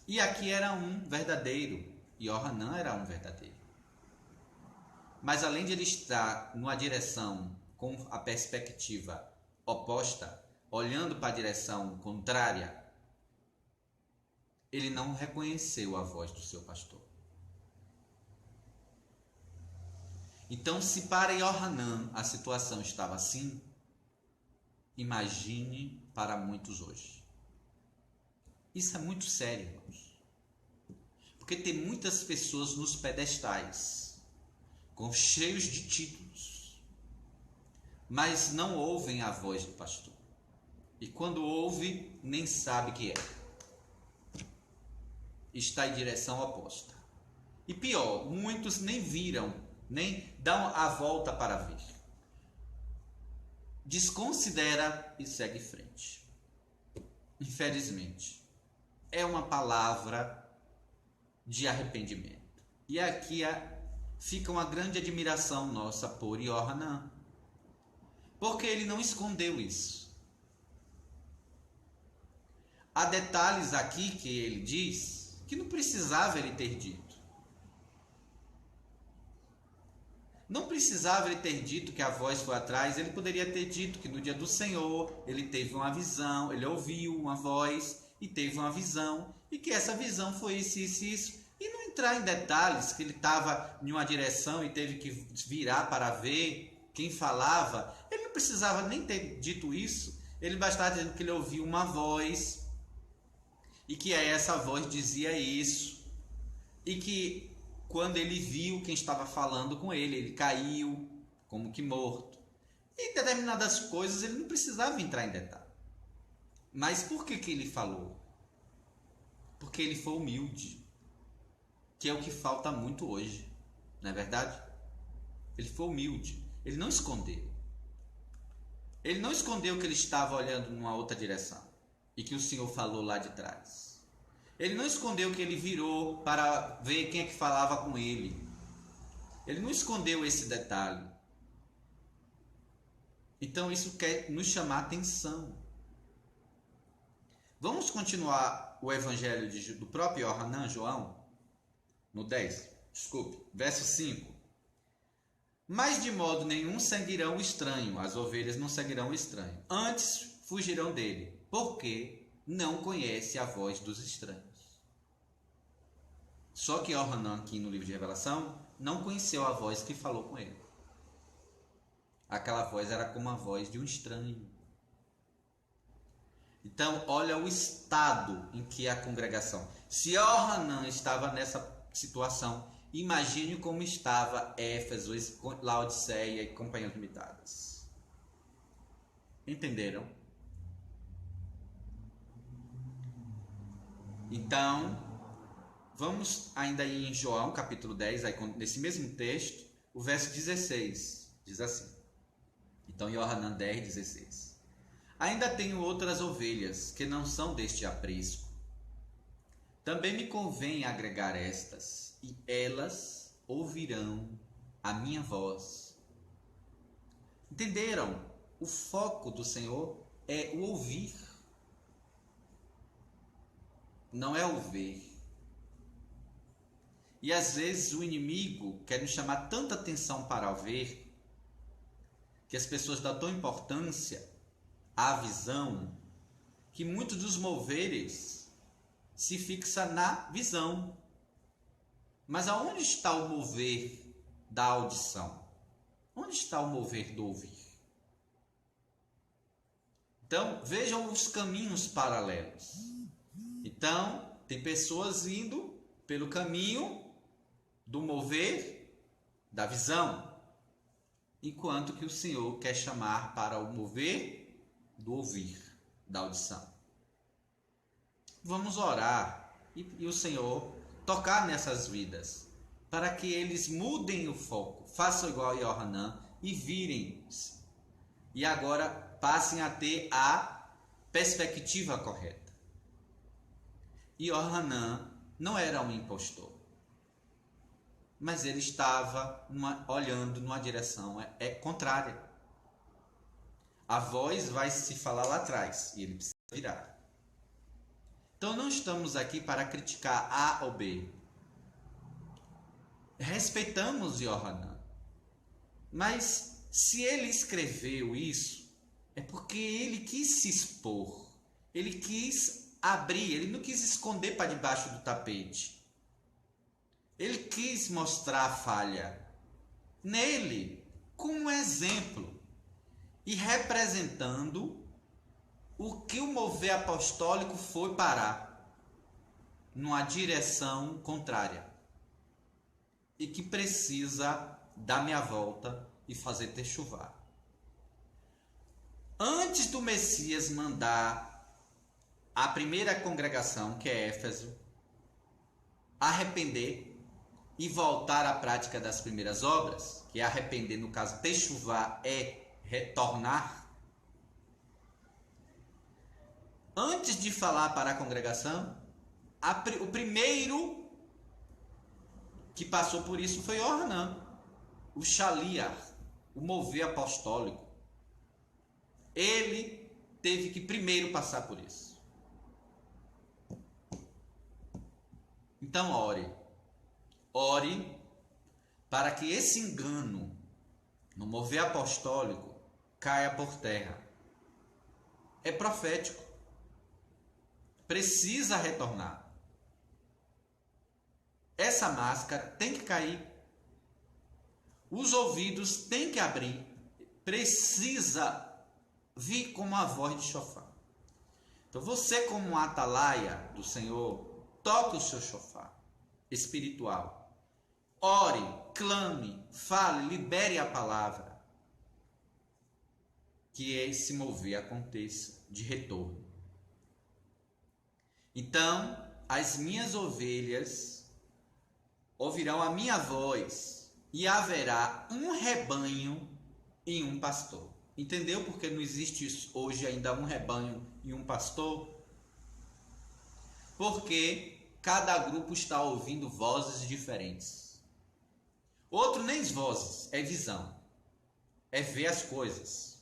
E aqui era um verdadeiro, e Yohanan era um verdadeiro. Mas além de ele estar numa direção com a perspectiva oposta, olhando para a direção contrária, ele não reconheceu a voz do seu pastor. Então, se para Yohanan a situação estava assim, imagine para muitos hoje. Isso é muito sério, irmãos. Porque tem muitas pessoas nos pedestais, cheios de títulos, mas não ouvem a voz do pastor. E quando ouve, nem sabe que é. Está em direção oposta. E pior, muitos nem viram, nem dão a volta para ver. Desconsidera e segue em frente. Infelizmente, é uma palavra de arrependimento. E aqui fica uma grande admiração nossa por Yohanan, porque ele não escondeu isso. Há detalhes aqui que ele diz que não precisava ele ter dito. Não precisava ele ter dito que a voz foi atrás, ele poderia ter dito que no dia do Senhor ele teve uma visão, ele ouviu uma voz e teve uma visão, e que essa visão foi isso, e não entrar em detalhes, que ele estava em uma direção e teve que virar para ver quem falava. Ele não precisava nem ter dito isso, ele bastava dizer que ele ouviu uma voz, e que essa voz dizia isso, e que quando ele viu quem estava falando com ele, ele caiu como que morto. E determinadas coisas ele não precisava entrar em detalhe. Mas por que ele falou? Porque ele foi humilde, que é o que falta muito hoje, não é verdade? Ele foi humilde, ele não escondeu. Ele não escondeu que ele estava olhando numa outra direção e que o Senhor falou lá de trás. Ele não escondeu que ele virou para ver quem é que falava com ele. Ele não escondeu esse detalhe. Então isso quer nos chamar a atenção. Vamos continuar o evangelho do próprio Yohanan, João, no 10, verso 5. Mas de modo nenhum seguirão o estranho, as ovelhas não seguirão o estranho. Antes fugirão dele, porque não conhece a voz dos estranhos. Só que Yohanan, aqui no livro de Revelação, não conheceu a voz que falou com ele. Aquela voz era como a voz de um estranho. Então, olha o estado em que a congregação. Se Yohanan estava nessa situação, imagine como estava Éfeso, Laodiceia e companhias limitadas. Entenderam? Então, vamos ainda aí em João, capítulo 10, aí, nesse mesmo texto, o verso 16, diz assim. Então, Yohanan 10, 16. Ainda tenho outras ovelhas que não são deste aprisco. Também me convém agregar estas, e elas ouvirão a minha voz. Entenderam? O foco do Senhor é o ouvir, não é o ver. E às vezes o inimigo quer nos chamar tanta atenção para o ver, que as pessoas dão tão importância à visão, que muitos dos moveres se fixa na visão. Mas aonde está o mover da audição? Onde está o mover do ouvir? Então, vejam os caminhos paralelos. Então, tem pessoas indo pelo caminho do mover da visão, enquanto que o Senhor quer chamar para o mover do ouvir, da audição. Vamos orar e o Senhor tocar nessas vidas, para que eles mudem o foco, façam igual a Yohanan e virem. E agora passem a ter a perspectiva correta. Yohanan não era um impostor, mas ele estava olhando numa direção contrária. A voz vai se falar lá atrás e ele precisa virar. Então não estamos aqui para criticar A ou B. Respeitamos Yohanan, mas se ele escreveu isso, é porque ele quis se expor, ele quis abrir, ele não quis esconder para debaixo do tapete. Ele quis mostrar a falha nele, como um exemplo, e representando o que o mover apostólico foi parar, numa direção contrária, e que precisa dar meia volta e fazer techuvá. Antes do Messias mandar a primeira congregação, que é Éfeso, arrepender e voltar à prática das primeiras obras, que é arrepender, no caso, techuvá é retornar. Antes de falar para a congregação, o primeiro que passou por isso foi Yohanan, o Shaliach, o mover apostólico. Ele teve que primeiro passar por isso. Então ore para que esse engano no mover apostólico caia por terra. É profético. Precisa retornar. Essa máscara tem que cair. Os ouvidos têm que abrir. Precisa vir como a voz de shofar. Então você, como um atalaia do Senhor, toque o seu shofar espiritual. Ore, clame, fale, libere a palavra. Que esse mover aconteça de retorno. Então, as minhas ovelhas ouvirão a minha voz e haverá um rebanho e um pastor. Entendeu porque não existe hoje ainda um rebanho e um pastor? Porque cada grupo está ouvindo vozes diferentes. Outro nem vozes, é visão. É ver as coisas.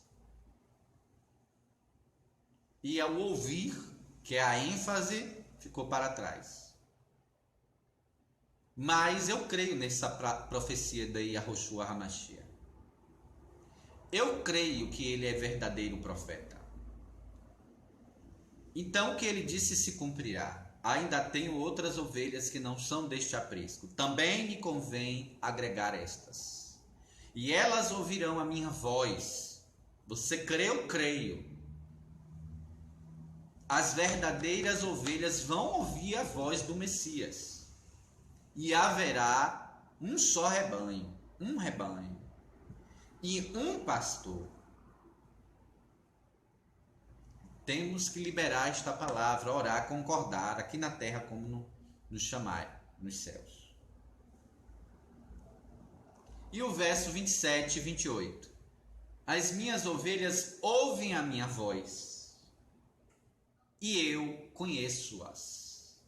E ao ouvir, que é a ênfase, ficou para trás. Mas eu creio nessa profecia da Yahushua HaMashiach. Eu creio que ele é verdadeiro profeta. Então o que ele disse se cumprirá. Ainda tenho outras ovelhas que não são deste aprisco. Também me convém agregar estas. E elas ouvirão a minha voz. Você crê? Eu creio. As verdadeiras ovelhas vão ouvir a voz do Messias. E haverá um só rebanho. Um rebanho. E um pastor. Temos que liberar esta palavra, orar, concordar, aqui na terra como nos chamar, nos céus. E o verso 27 e 28. As minhas ovelhas ouvem a minha voz, e eu conheço-as,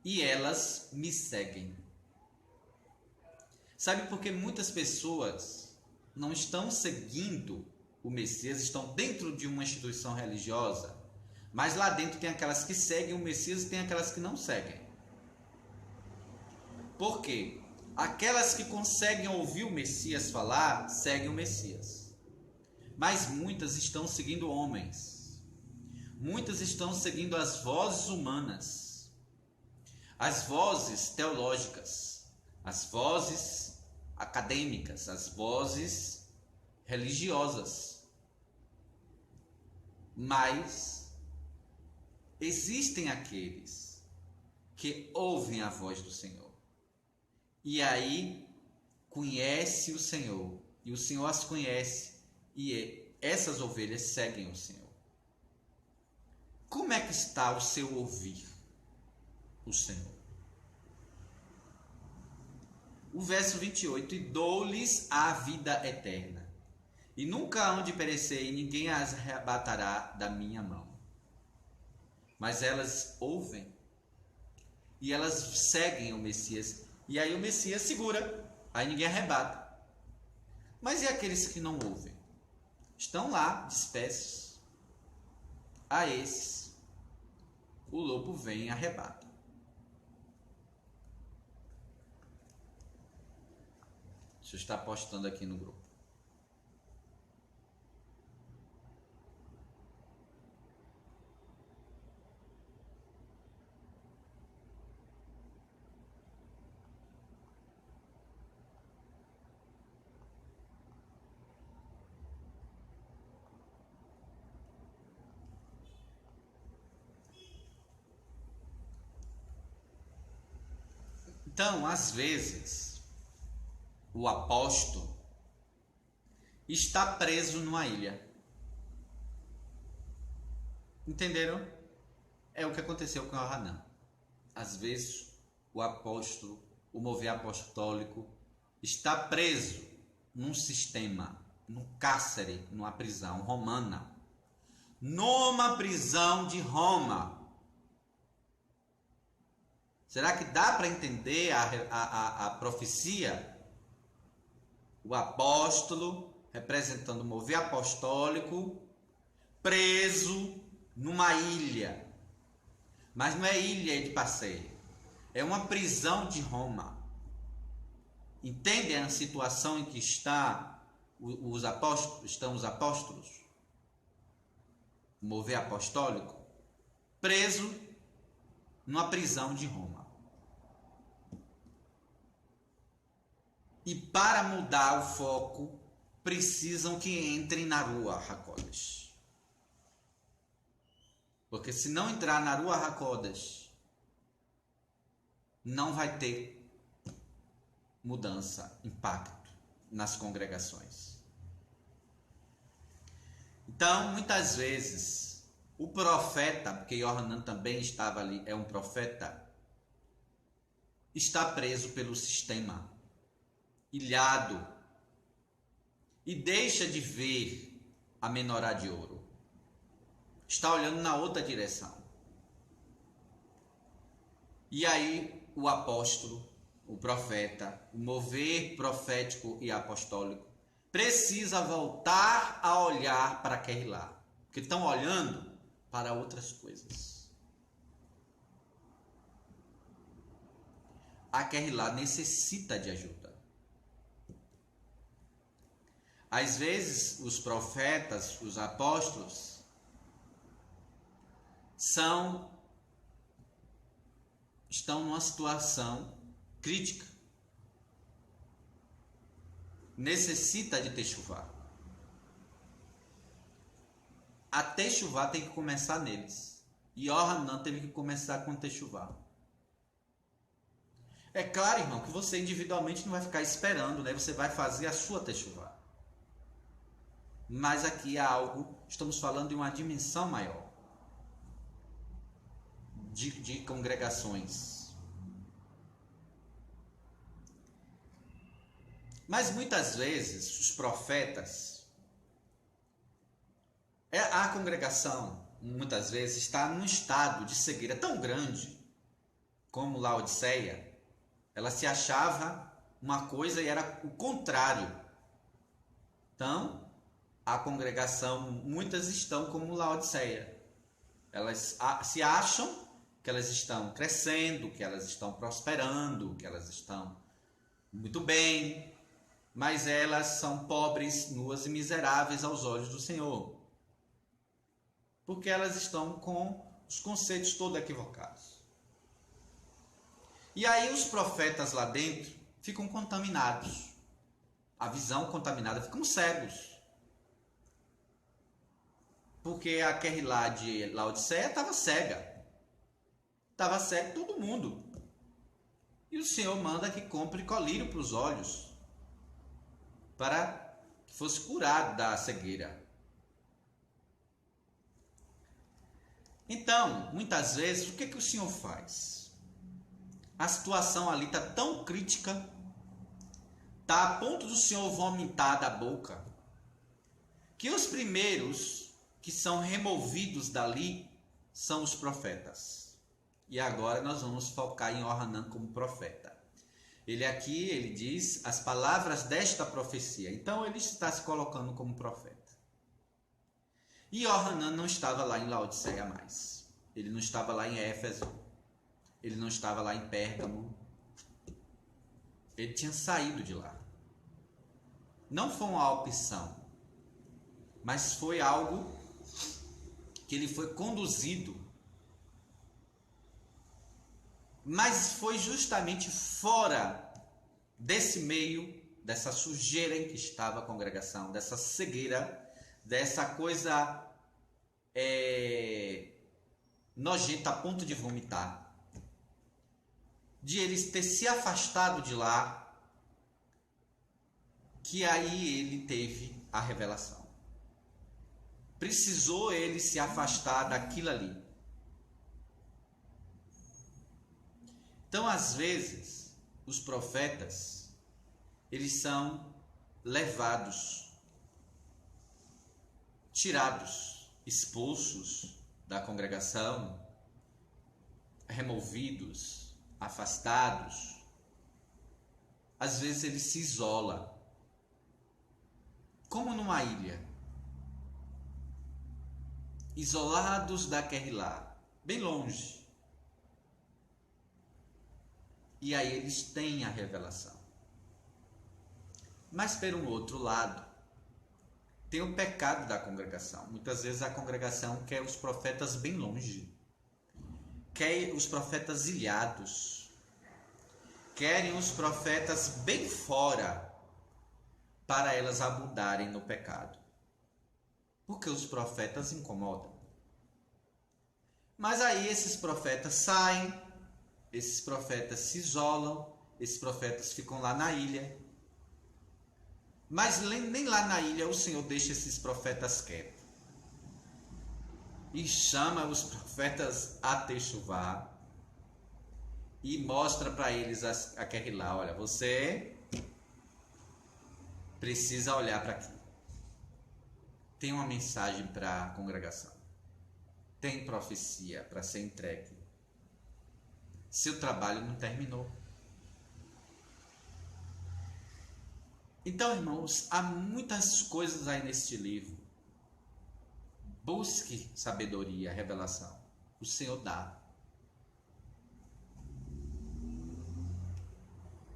e elas me seguem. Sabe por que muitas pessoas não estão seguindo o Messias, estão dentro de uma instituição religiosa, mas lá dentro tem aquelas que seguem o Messias e tem aquelas que não seguem. Por quê? Aquelas que conseguem ouvir o Messias falar, seguem o Messias. Mas muitas estão seguindo homens. Muitas estão seguindo as vozes humanas, as vozes teológicas, as vozes acadêmicas, as vozes religiosas. Mas existem aqueles que ouvem a voz do Senhor. E aí conhece o Senhor, e o Senhor as conhece, e essas ovelhas seguem o Senhor. Como é que está o seu ouvir o Senhor? O verso 28, e dou-lhes a vida eterna, e nunca hão de perecer, e ninguém as arrebatará da minha mão. Mas elas ouvem, e elas seguem o Messias, e aí o Messias segura, aí ninguém arrebata. Mas e aqueles que não ouvem? Estão lá, dispersos. A esses, o lobo vem e arrebata. Deixa eu estar postando aqui no grupo. Então, às vezes, o apóstolo está preso numa ilha. Entenderam? É o que aconteceu com o Hanan. Às vezes, o apóstolo, o mover apostólico, está preso num sistema, num cárcere, numa prisão romana. Numa prisão de Roma. Será que dá para entender a profecia? O apóstolo, representando o mover apostólico, preso numa ilha. Mas não é ilha de passeio. É uma prisão de Roma. Entendem a situação em que estão os apóstolos? O mover apostólico, preso numa prisão de Roma. E para mudar o foco, precisam que entrem na Rua HaKodesh. Porque se não entrar na Rua HaKodesh, não vai ter mudança, impacto nas congregações. Então, muitas vezes, o profeta, porque Yohanan também estava ali, é um profeta, está preso pelo sistema, ilhado, e deixa de ver a menorá de ouro. Está olhando na outra direção. E aí o apóstolo, o profeta, o mover profético e apostólico, precisa voltar a olhar para Keilah, porque estão olhando para outras coisas. A Keilah necessita de ajuda. Às vezes, os profetas, os apóstolos, estão numa situação crítica. Necessita de techuvá. A techuvá tem que começar neles. E Yohanan teve que começar com techuvá. É claro, irmão, que você individualmente não vai ficar esperando, né? Você vai fazer a sua techuvá. Mas aqui há algo, estamos falando de uma dimensão maior. De congregações. Mas muitas vezes os profetas, a congregação muitas vezes está num estado de cegueira tão grande como Laodiceia. Ela se achava uma coisa e era o contrário. Então, a congregação, muitas estão como Laodiceia. Elas se acham que elas estão crescendo, que elas estão prosperando, que elas estão muito bem, mas elas são pobres, nuas e miseráveis aos olhos do Senhor. Porque elas estão com os conceitos todos equivocados. E aí os profetas lá dentro ficam contaminados. A visão contaminada, ficam cegos. Porque a Keilah de Laodiceia estava cega. Estava cego todo mundo. E o Senhor manda que compre colírio para os olhos, para que fosse curado da cegueira. Então, muitas vezes, o que o Senhor faz? A situação ali está tão crítica Está a ponto do Senhor vomitar da boca, que os primeiros que são removidos dali são os profetas. E agora nós vamos focar em Yohanan como profeta. Ele diz as palavras desta profecia. Então ele está se colocando como profeta. E Yohanan não estava lá em Laodiceia mais. Ele não estava lá em Éfeso. Ele não estava lá em Pérgamo. Ele tinha saído de lá. Não foi uma opção, mas foi algo que ele foi conduzido. Mas foi justamente fora desse meio, dessa sujeira em que estava a congregação, dessa cegueira, dessa coisa nojenta a ponto de vomitar, de eles ter se afastado de lá, que aí ele teve a revelação. Precisou ele se afastar daquilo ali. Então, às vezes, os profetas, eles são levados, tirados, expulsos da congregação, removidos, afastados. Às vezes ele se isola, como numa ilha, isolados daquele lá, bem longe. E aí eles têm a revelação. Mas, por um outro lado, tem o pecado da congregação. Muitas vezes a congregação quer os profetas bem longe, quer os profetas ilhados, querem os profetas bem fora, para elas abundarem no pecado. Porque os profetas incomodam. Mas aí esses profetas saem, esses profetas se isolam, esses profetas ficam lá na ilha. Mas nem lá na ilha o Senhor deixa esses profetas quietos. E chama os profetas a techuvá e mostra para eles aquele lá, olha, você precisa olhar para aqui. Tem uma mensagem para a congregação. Tem profecia para ser entregue. Seu trabalho não terminou. Então, irmãos, há muitas coisas aí neste livro. Busque sabedoria, revelação. O Senhor dá.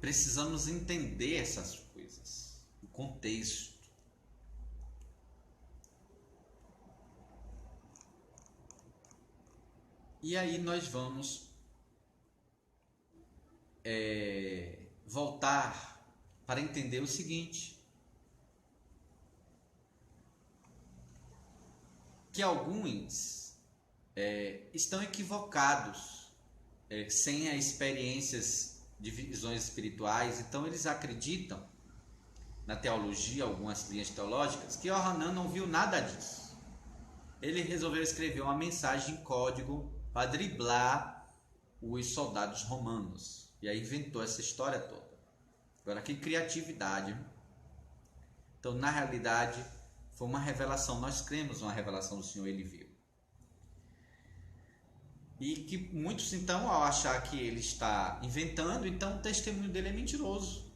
Precisamos entender essas coisas, o contexto. E aí nós vamos voltar para entender o seguinte, que alguns estão equivocados, sem as experiências de visões espirituais, então eles acreditam na teologia, algumas linhas teológicas, que Yohanan não viu nada disso. Ele resolveu escrever uma mensagem em código para driblar os soldados romanos. E aí inventou essa história toda. Agora, que criatividade. Então, na realidade, foi uma revelação. Nós cremos uma revelação do Senhor, ele viu. E que muitos, então, ao achar que ele está inventando, então o testemunho dele é mentiroso.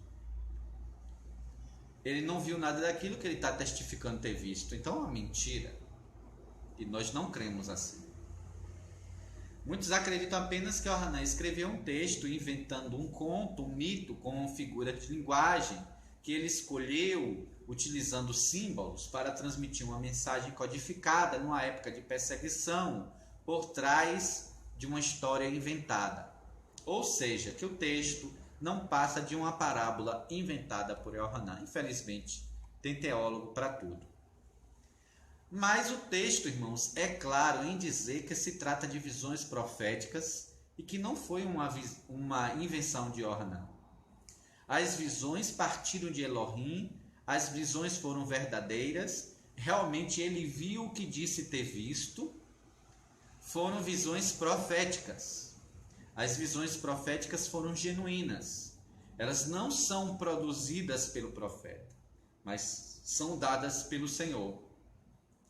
Ele não viu nada daquilo que ele está testificando ter visto. Então, é uma mentira. E nós não cremos assim. Muitos acreditam apenas que Yohanan escreveu um texto inventando um conto, um mito com figura de linguagem que ele escolheu utilizando símbolos para transmitir uma mensagem codificada numa época de perseguição por trás de uma história inventada. Ou seja, que o texto não passa de uma parábola inventada por Yohanan. Infelizmente, tem teólogo para tudo. Mas o texto, irmãos, é claro em dizer que se trata de visões proféticas e que não foi uma invenção de Yohanan. As visões partiram de Elohim, as visões foram verdadeiras, realmente ele viu o que disse ter visto, foram visões proféticas. As visões proféticas foram genuínas. Elas não são produzidas pelo profeta, mas são dadas pelo Senhor.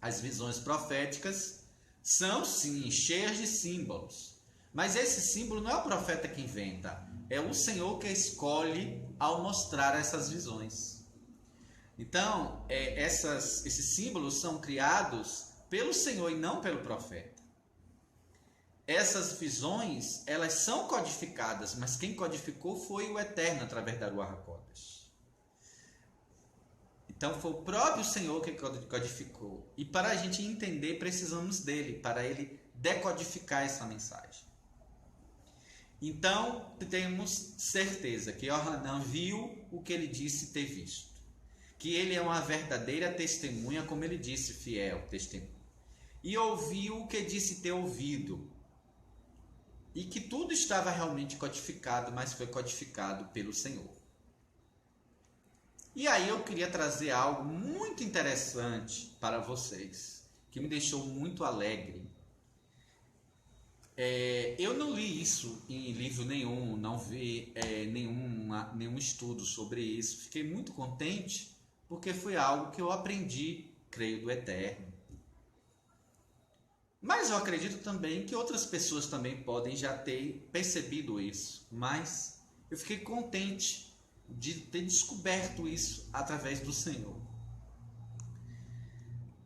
As visões proféticas são, sim, cheias de símbolos. Mas esse símbolo não é o profeta que inventa, é o Senhor que escolhe ao mostrar essas visões. Então, esses símbolos são criados pelo Senhor e não pelo profeta. Essas visões, elas são codificadas, mas quem codificou foi o Eterno através da Ruach HaKodesh. Então foi o próprio Senhor que codificou. E para a gente entender, precisamos dele, para ele decodificar essa mensagem. Então, temos certeza que Yohanan viu o que ele disse ter visto. Que ele é uma verdadeira testemunha, como ele disse, fiel testemunha. E ouviu o que disse ter ouvido. E que tudo estava realmente codificado, mas foi codificado pelo Senhor. E aí eu queria trazer algo muito interessante para vocês, que me deixou muito alegre. Eu não li isso em livro nenhum, não vi nenhum estudo sobre isso. Fiquei muito contente, porque foi algo que eu aprendi, creio, do Eterno. Mas eu acredito também que outras pessoas também podem já ter percebido isso. Mas eu fiquei contente de ter descoberto isso através do Senhor.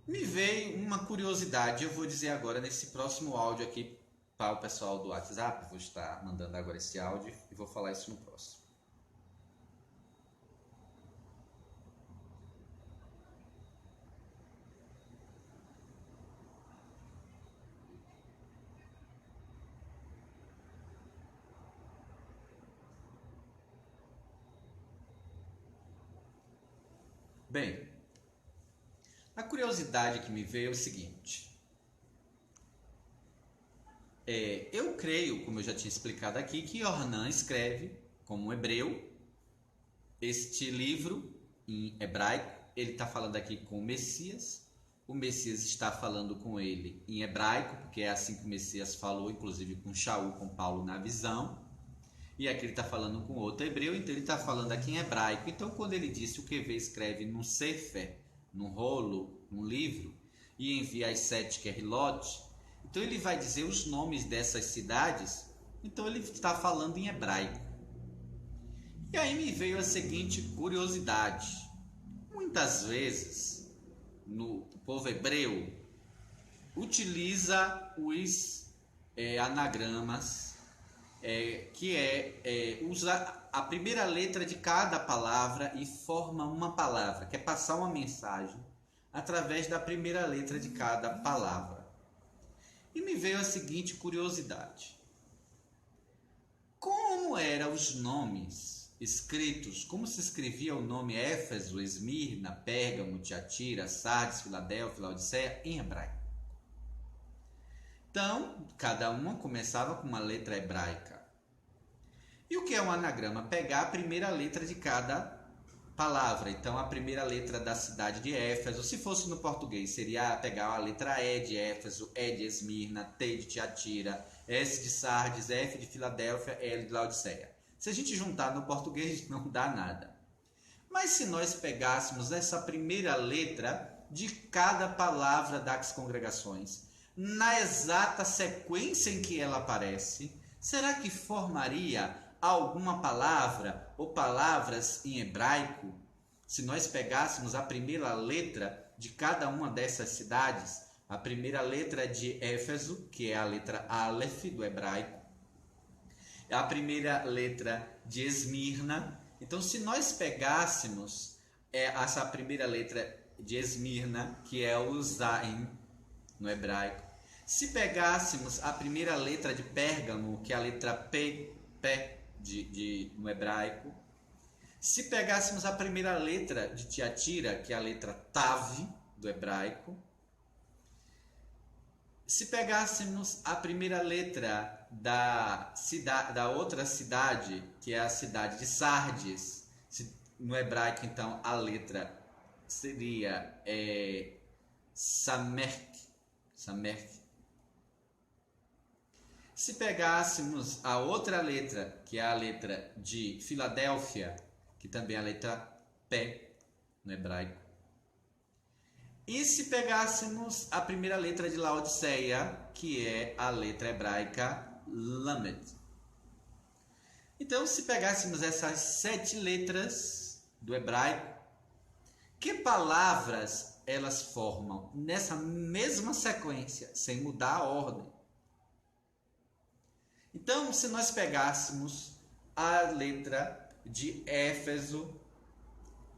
Me veio uma curiosidade, eu vou dizer agora nesse próximo áudio aqui para o pessoal do WhatsApp. Vou estar mandando agora esse áudio e vou falar isso no próximo. Bem, a curiosidade que me veio é o seguinte. Eu creio, como eu já tinha explicado aqui, que Yohanan escreve como um hebreu este livro em hebraico. Ele está falando aqui com o Messias. O Messias está falando com ele em hebraico, porque é assim que o Messias falou, inclusive com Shaul, com Paulo na visão. E aqui ele está falando com outro hebreu, então ele está falando aqui em hebraico. Então, quando ele disse o que vê escreve num sefer, num rolo, num livro, e envia as 7 Querrilot, então ele vai dizer os nomes dessas cidades, então ele está falando em hebraico. E aí me veio a seguinte curiosidade. Muitas vezes, o povo hebreu utiliza os anagramas, usa a primeira letra de cada palavra e forma uma palavra, quer passar uma mensagem através da primeira letra de cada palavra. E me veio a seguinte curiosidade. Como eram os nomes escritos, como se escrevia o nome Éfeso, Esmirna, Pérgamo, Tiatira, Sardes, Filadélfia, Laodiceia em hebraico? Então, cada uma começava com uma letra hebraica. E o que é um anagrama? Pegar a primeira letra de cada palavra. Então, a primeira letra da cidade de Éfeso, se fosse no português, seria pegar a letra E de Éfeso, E de Esmirna, T de Tiatira, S de Sardes, F de Filadélfia, L de Laodiceia. Se a gente juntar no português, não dá nada. Mas se nós pegássemos essa primeira letra de cada palavra das congregações, na exata sequência em que ela aparece, será que formaria alguma palavra ou palavras em hebraico? Se nós pegássemos a primeira letra de cada uma dessas cidades, a primeira letra de Éfeso, que é a letra Aleph do hebraico, a primeira letra de Esmirna. Então, se nós pegássemos essa primeira letra de Esmirna, que é o Zain no hebraico, se pegássemos a primeira letra de Pérgamo, que é a letra P no hebraico, se pegássemos a primeira letra de Tiatira, que é a letra Tav do hebraico, se pegássemos a primeira letra da outra cidade, que é a cidade de Sardes, no hebraico, então, a letra seria Samerk. Se pegássemos a outra letra, que é a letra de Filadélfia, que também é a letra P no hebraico, e se pegássemos a primeira letra de Laodiceia, que é a letra hebraica Lamed. Então, se pegássemos essas 7 letras do hebraico, que palavras elas formam nessa mesma sequência, sem mudar a ordem? Então, se nós pegássemos a letra de Éfeso,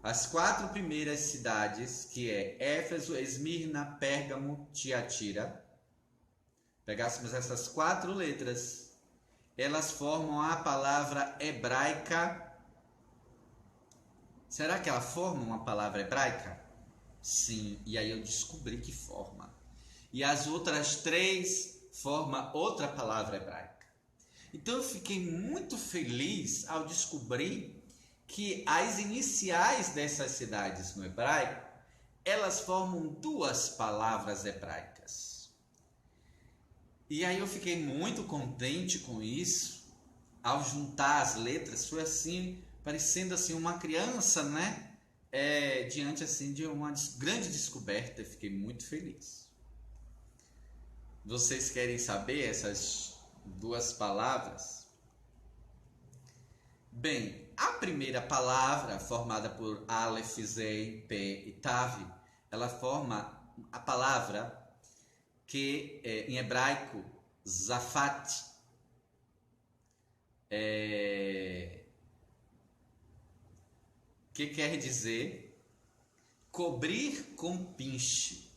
as 4 primeiras cidades, que é Éfeso, Esmirna, Pérgamo, Tiatira, pegássemos essas 4 letras, elas formam a palavra hebraica. Será que ela forma uma palavra hebraica? Sim, e aí eu descobri que forma. E as outras 3 formam outra palavra hebraica. Então eu fiquei muito feliz ao descobrir que as iniciais dessas cidades no hebraico, elas formam 2 palavras hebraicas. E aí eu fiquei muito contente com isso, ao juntar as letras, foi assim, parecendo assim uma criança, né? Diante assim de uma grande descoberta, eu fiquei muito feliz. Vocês querem saber essas 2 palavras? Bem, a primeira palavra, formada por Aleph, Zei, P e Tav, ela forma a palavra que em hebraico, Zafat, que quer dizer cobrir com pinche,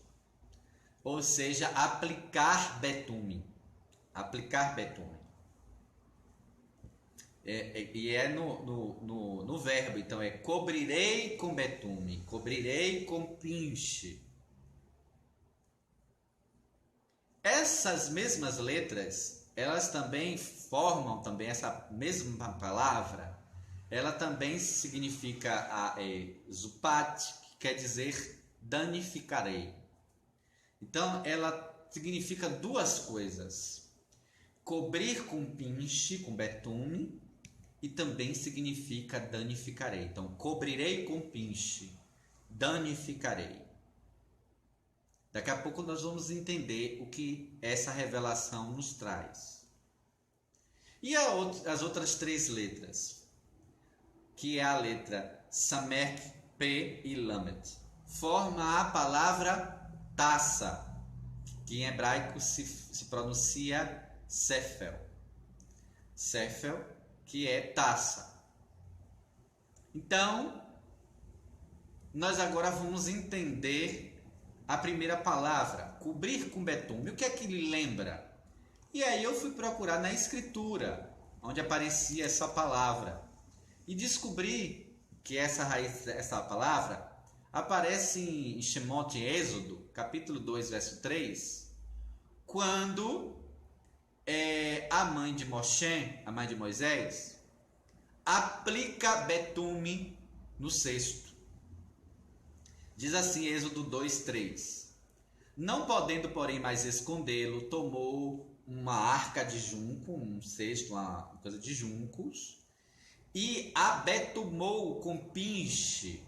ou seja, aplicar betume. Aplicar betume. E é no verbo, então é cobrirei com betume, cobrirei com pinche. Essas mesmas letras, elas também formam também essa mesma palavra, ela também significa zupat, que quer dizer danificarei. Então ela significa 2 coisas: cobrir com pinche, com betume, e também significa danificarei. Então, cobrirei com pinche, danificarei. Daqui a pouco nós vamos entender o que essa revelação nos traz. E as outras 3 letras, que é a letra Samek, P e Lamed, forma a palavra taça, que em hebraico se pronuncia Sefel. Sefel, que é taça. Então, nós agora vamos entender a primeira palavra, cobrir com betume. O que é que ele lembra? E aí eu fui procurar na escritura, onde aparecia essa palavra, e descobri que essa palavra aparece em Shemot, Êxodo, capítulo 2, verso 3, quando a mãe de Moshe, a mãe de Moisés, aplica betume no cesto. Diz assim, Êxodo 2, 3. Não podendo, porém, mais escondê-lo, tomou uma arca de junco, um cesto, uma coisa de juncos, e a betumou com pinche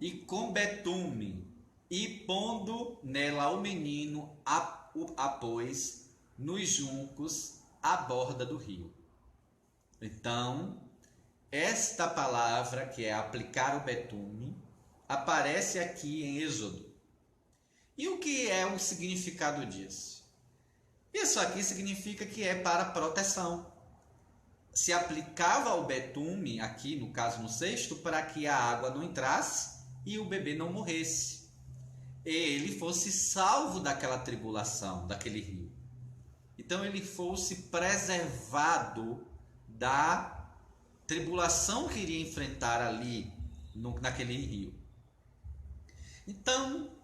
e com betume, e pondo nela o menino, a pôs nos juncos à borda do rio. Então, esta palavra, que é aplicar o betume, aparece aqui em Êxodo. E o que é o significado disso? Isso aqui significa que é para proteção. Se aplicava o betume, aqui no caso no cesto, para que a água não entrasse e o bebê não morresse. E ele fosse salvo daquela tribulação, daquele rio. Então ele fosse preservado da tribulação que iria enfrentar ali naquele rio. Então,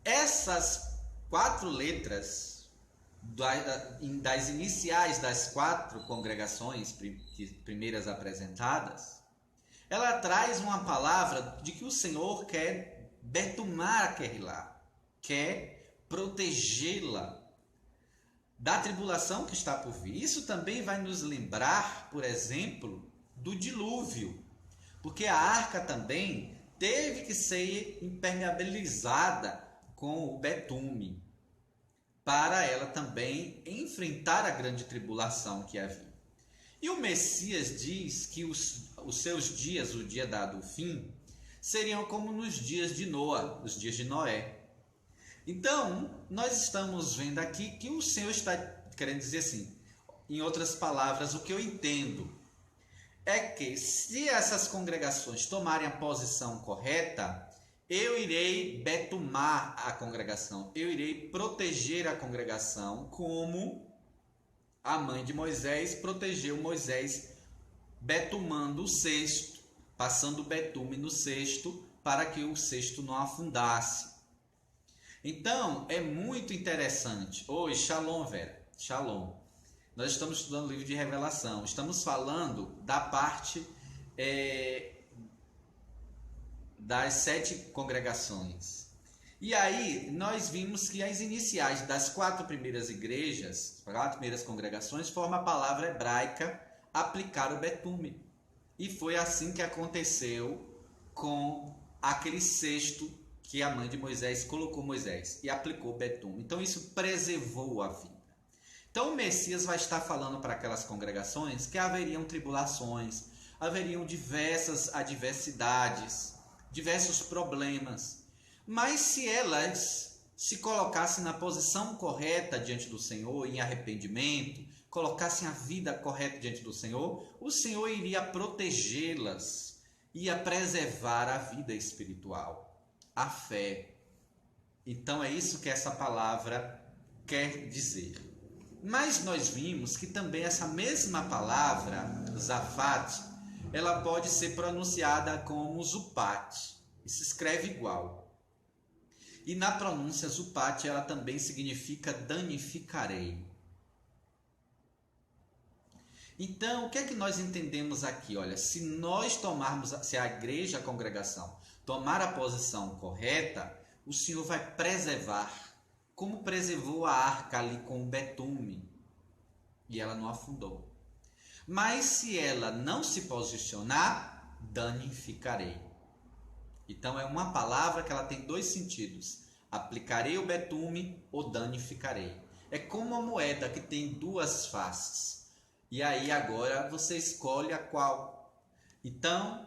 essas 4 letras das iniciais das 4 congregações primeiras apresentadas, ela traz uma palavra de que o Senhor quer betumar aquele lá, quer protegê-la da tribulação que está por vir. Isso também vai nos lembrar, por exemplo, do dilúvio, porque a arca também teve que ser impermeabilizada com o betume, para ela também enfrentar a grande tribulação que havia. E o Messias diz que os seus dias, o dia dado o fim, seriam como nos dias de Noé, os dias de Noé. Então, nós estamos vendo aqui que o Senhor está querendo dizer assim, em outras palavras, o que eu entendo é que se essas congregações tomarem a posição correta, eu irei betumar a congregação, eu irei proteger a congregação, como a mãe de Moisés protegeu Moisés betumando o cesto, passando betume no cesto para que o cesto não afundasse. Então, é muito interessante. Oi, Shalom, Vera. Shalom. Nós estamos estudando o livro de Revelação. Estamos falando da parte das 7 congregações. E aí, nós vimos que as iniciais das 4 primeiras igrejas, 4 primeiras congregações, formam a palavra hebraica aplicar o betume. E foi assim que aconteceu com aquele cesto que a mãe de Moisés colocou Moisés e aplicou o betume. Então isso preservou a vida. Então o Messias vai estar falando para aquelas congregações que haveriam tribulações, haveriam diversas adversidades, diversos problemas. Mas se elas se colocassem na posição correta diante do Senhor, em arrependimento, colocassem a vida correta diante do Senhor, o Senhor iria protegê-las, ia preservar a vida espiritual, a fé. Então é isso que essa palavra quer dizer. Mas nós vimos que também essa mesma palavra, Zafat, ela pode ser pronunciada como Zupat, e se escreve igual. E na pronúncia Zupat, ela também significa danificarei. Então, o que é que nós entendemos aqui? Olha, se nós tomarmos, se a igreja, a congregação, tomar a posição correta, o Senhor vai preservar, como preservou a arca ali com o betume, e ela não afundou. Mas se ela não se posicionar, danificarei. Então é uma palavra que ela tem 2 sentidos. Aplicarei o betume ou danificarei. É como uma moeda que tem 2 faces. E aí agora você escolhe a qual. Então,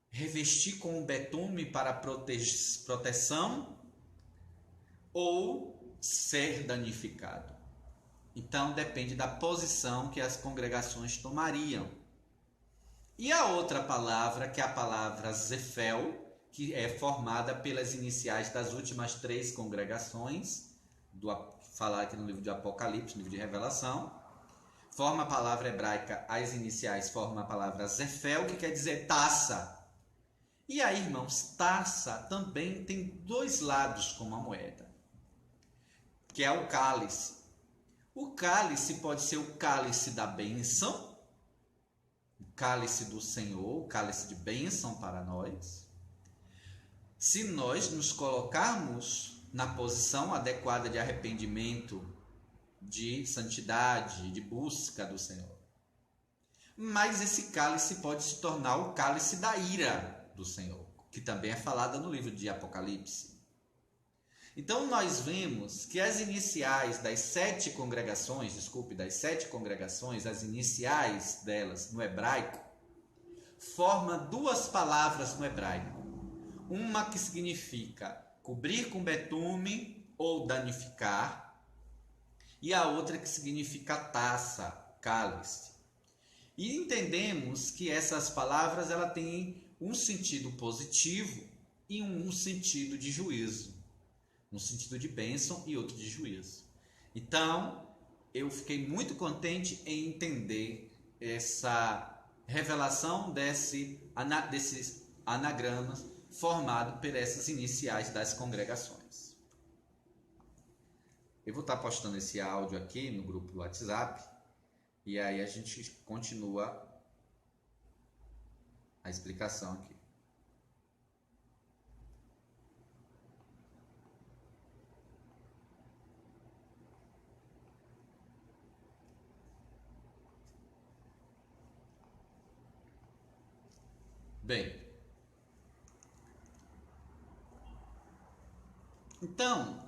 revestir com o betume para proteção ou ser danificado. Então depende da posição que as congregações tomariam. E a outra palavra, que é a palavra Zefel, que é formada pelas iniciais das últimas 3 congregações, falar aqui no livro de Apocalipse, no livro de Revelação, forma a palavra hebraica, as iniciais formam a palavra Zefel, que quer dizer taça. E aí, irmãos, taça também tem 2 lados como a moeda, que é o cálice. O cálice pode ser o cálice da bênção, o cálice do Senhor, o cálice de bênção para nós. Se nós nos colocarmos na posição adequada de arrependimento, de santidade, de busca do Senhor. Mas esse cálice pode se tornar o cálice da ira do Senhor, que também é falada no livro de Apocalipse. Então nós vemos que as iniciais das 7 congregações, as iniciais delas no hebraico, formam 2 palavras no hebraico. Uma que significa cobrir com betume ou danificar, e a outra que significa taça, cálice. E entendemos que essas palavras ela têm um sentido positivo e um sentido de juízo. Um sentido de bênção e outro de juízo. Então, eu fiquei muito contente em entender essa revelação desses anagramas formado por essas iniciais das congregações. Eu vou estar postando esse áudio aqui no grupo do WhatsApp e aí a gente continua a explicação aqui. Bem, então,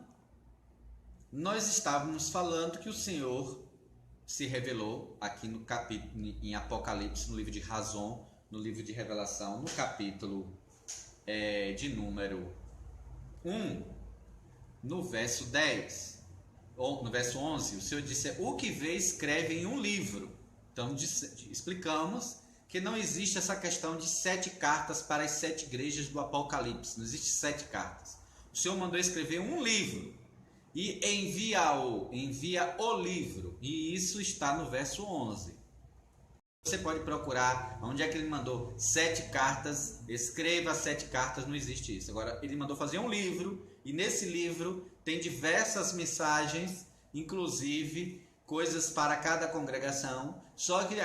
nós estávamos falando que o Senhor se revelou aqui no capítulo, em Apocalipse, no livro de Razão, no livro de Revelação, no capítulo de número 1, no verso 10, ou no verso 11, o Senhor disse: o que vê escreve em um livro. Então explicamos que não existe essa questão de 7 cartas para as 7 igrejas do Apocalipse, não existe 7 cartas. O Senhor mandou escrever um livro e envia o livro, e isso está no verso 11. Você pode procurar onde é que ele mandou 7 cartas, escreva 7 cartas, não existe isso. Agora, ele mandou fazer um livro, e nesse livro tem diversas mensagens, inclusive coisas para cada congregação, só que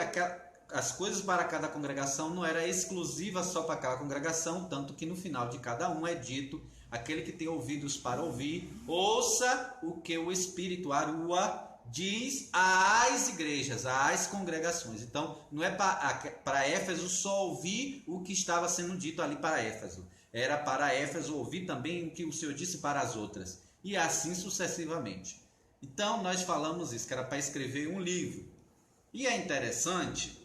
as coisas para cada congregação não era exclusiva só para aquela congregação, tanto que no final de cada um é dito: aquele que tem ouvidos para ouvir, ouça o que o Espírito Arua diz às igrejas, às congregações. Então, não é para Éfeso só ouvir o que estava sendo dito ali para Éfeso. Era para Éfeso ouvir também o que o Senhor disse para as outras. E assim sucessivamente. Então, nós falamos isso, que era para escrever um livro. E é interessante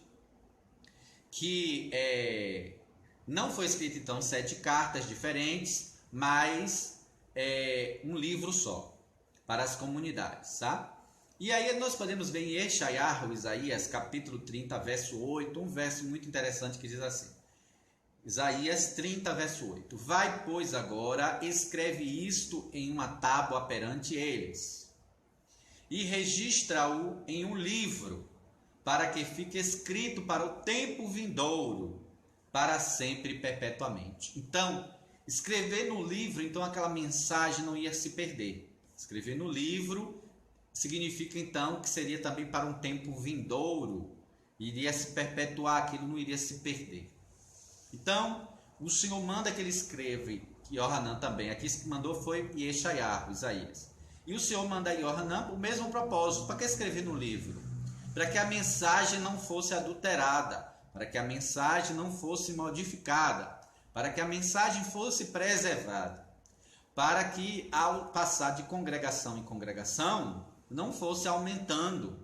que não foi escrito, então, 7 cartas diferentes, mas um livro só, para as comunidades, tá? E aí nós podemos ver em Isaías, capítulo 30, verso 8, um verso muito interessante que diz assim: Isaías 30, verso 8: vai, pois, agora, escreve isto em uma tábua perante eles, e registra-o em um livro, para que fique escrito para o tempo vindouro, para sempre e perpetuamente. Então, escrever no livro, então aquela mensagem não ia se perder. Escrever no livro significa então que seria também para um tempo vindouro, iria se perpetuar, aquilo não iria se perder. Então, o Senhor manda que ele escreva, e Yohanan também, aqui que mandou foi Isaías. E o Senhor manda a Yohanan o mesmo propósito. Para que escrever no livro? Para que a mensagem não fosse adulterada, para que a mensagem não fosse modificada, para que a mensagem fosse preservada, para que ao passar de congregação em congregação não fosse aumentando.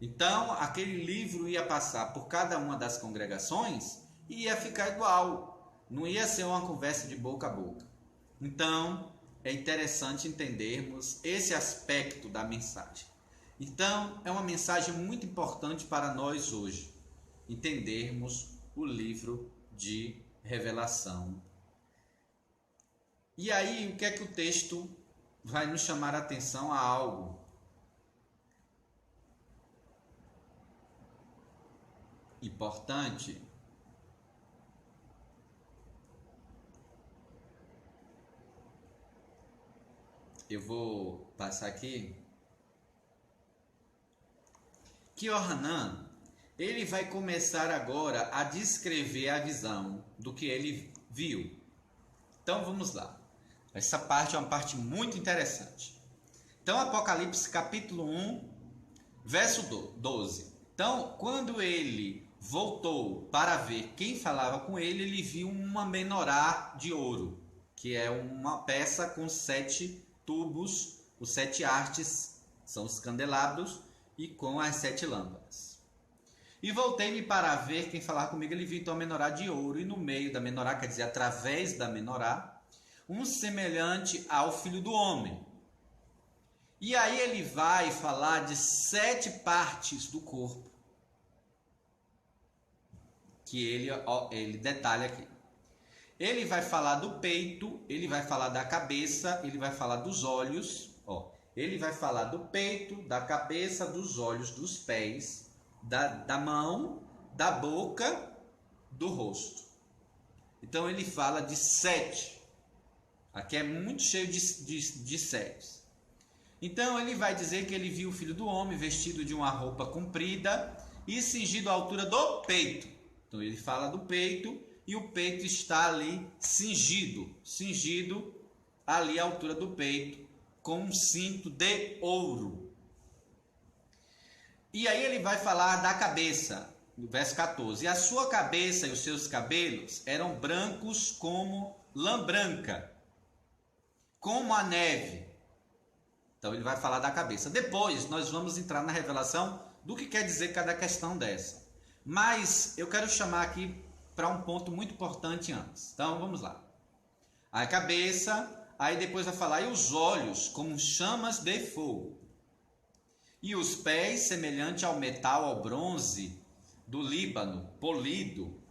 Então, aquele livro ia passar por cada uma das congregações e ia ficar igual. Não ia ser uma conversa de boca a boca. Então, é interessante entendermos esse aspecto da mensagem. Então, é uma mensagem muito importante para nós hoje, entendermos o livro de Revelação. E aí, o que é que o texto vai nos chamar a atenção a algo? Importante. Eu vou passar aqui. Que Yohanan, ele vai começar agora a descrever a visão do que ele viu. Então vamos lá. Essa parte é uma parte muito interessante. Então, Apocalipse capítulo 1, verso 12. Então, quando ele voltou para ver quem falava com ele, ele viu uma menorá de ouro, que é uma peça com 7 tubos, os 7 hastes são os candelabros, e com as 7 lâmpadas. E voltei-me para ver quem falava comigo, ele viu então a menorá de ouro, e no meio da menorá, quer dizer, através da menorá, um semelhante ao Filho do Homem. E aí ele vai falar de 7 partes do corpo, que ele detalha aqui. Ele vai falar do peito, ele vai falar da cabeça, ele vai falar dos olhos, ele vai falar do peito, da cabeça, dos olhos, dos pés, da mão, da boca, do rosto. Então ele fala de 7. Aqui é muito cheio de 7. Então ele vai dizer que ele viu o Filho do Homem vestido de uma roupa comprida e cingido à altura do peito. Então ele fala do peito e o peito está ali cingido ali à altura do peito, com um cinto de ouro. E aí ele vai falar da cabeça. no verso 14: e a sua cabeça e os seus cabelos eram brancos como lã branca, como a neve. Então ele vai falar da cabeça. Depois nós vamos entrar na revelação do que quer dizer cada questão dessa. Mas eu quero chamar aqui para um ponto muito importante antes. Então vamos lá. A cabeça, aí depois vai falar, e os olhos como chamas de fogo. E os pés semelhante ao metal, ao bronze do Líbano, polido,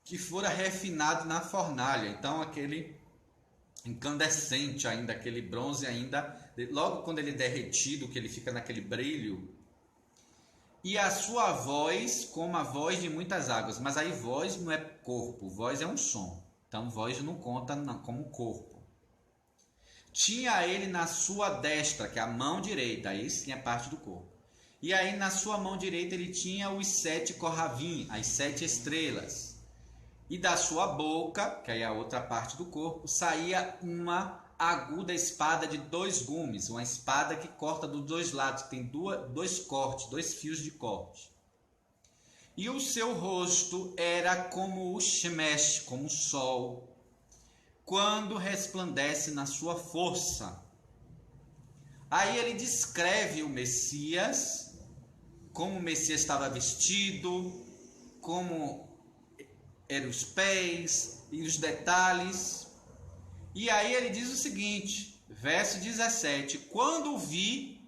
que fora refinado na fornalha. Então aquele incandescente ainda, aquele bronze ainda, logo quando ele é derretido, que ele fica naquele brilho. E a sua voz como a voz de muitas águas. Mas aí voz não é corpo, voz é um som. Então voz não conta como corpo. Tinha ele na sua destra, que é a mão direita, aí sim é parte do corpo. E aí na sua mão direita ele tinha os 7 corravim, as 7 estrelas. E da sua boca, que aí é a outra parte do corpo, saía uma aguda espada de 2 gumes, uma espada que corta dos 2 lados, tem dois cortes, 2 fios de corte. E o seu rosto era como o Shemesh, como o sol, quando resplandece na sua força. Aí ele descreve o Messias, como o Messias estava vestido, como eram os pés e os detalhes. E aí ele diz o seguinte, verso 17: quando o vi,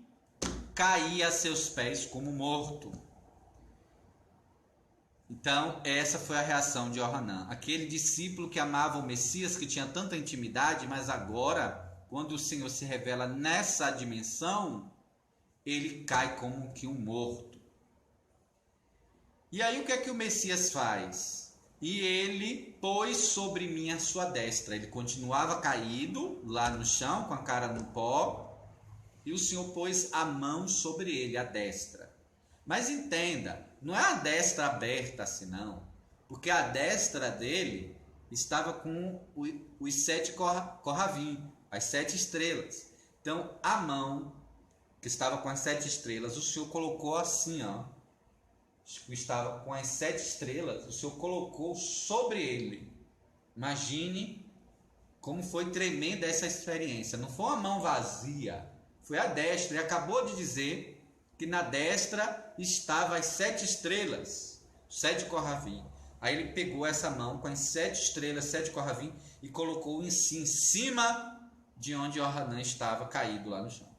caí a seus pés como morto. Então, essa foi a reação de Yohanan. Aquele discípulo que amava o Messias, que tinha tanta intimidade, mas agora, quando o Senhor se revela nessa dimensão, ele cai como que um morto. E aí o que é que o Messias faz? E ele pôs sobre mim a sua destra. Ele continuava caído lá no chão, com a cara no pó, e o Senhor pôs a mão sobre ele, a destra. Mas entenda, não é a destra aberta assim não, porque a destra dele estava com os 7 corravim, as 7 estrelas. Então a mão que estava com as 7 estrelas, o Senhor colocou assim, ó, estava com as 7 estrelas, o Senhor colocou sobre ele. Imagine como foi tremenda essa experiência. Não foi uma mão vazia, foi a destra. E acabou de dizer que na destra estava as 7 estrelas, 7 corravim. Aí ele pegou essa mão com as 7 estrelas, 7 corravim, e colocou em cima de onde Yohanan estava caído lá no chão.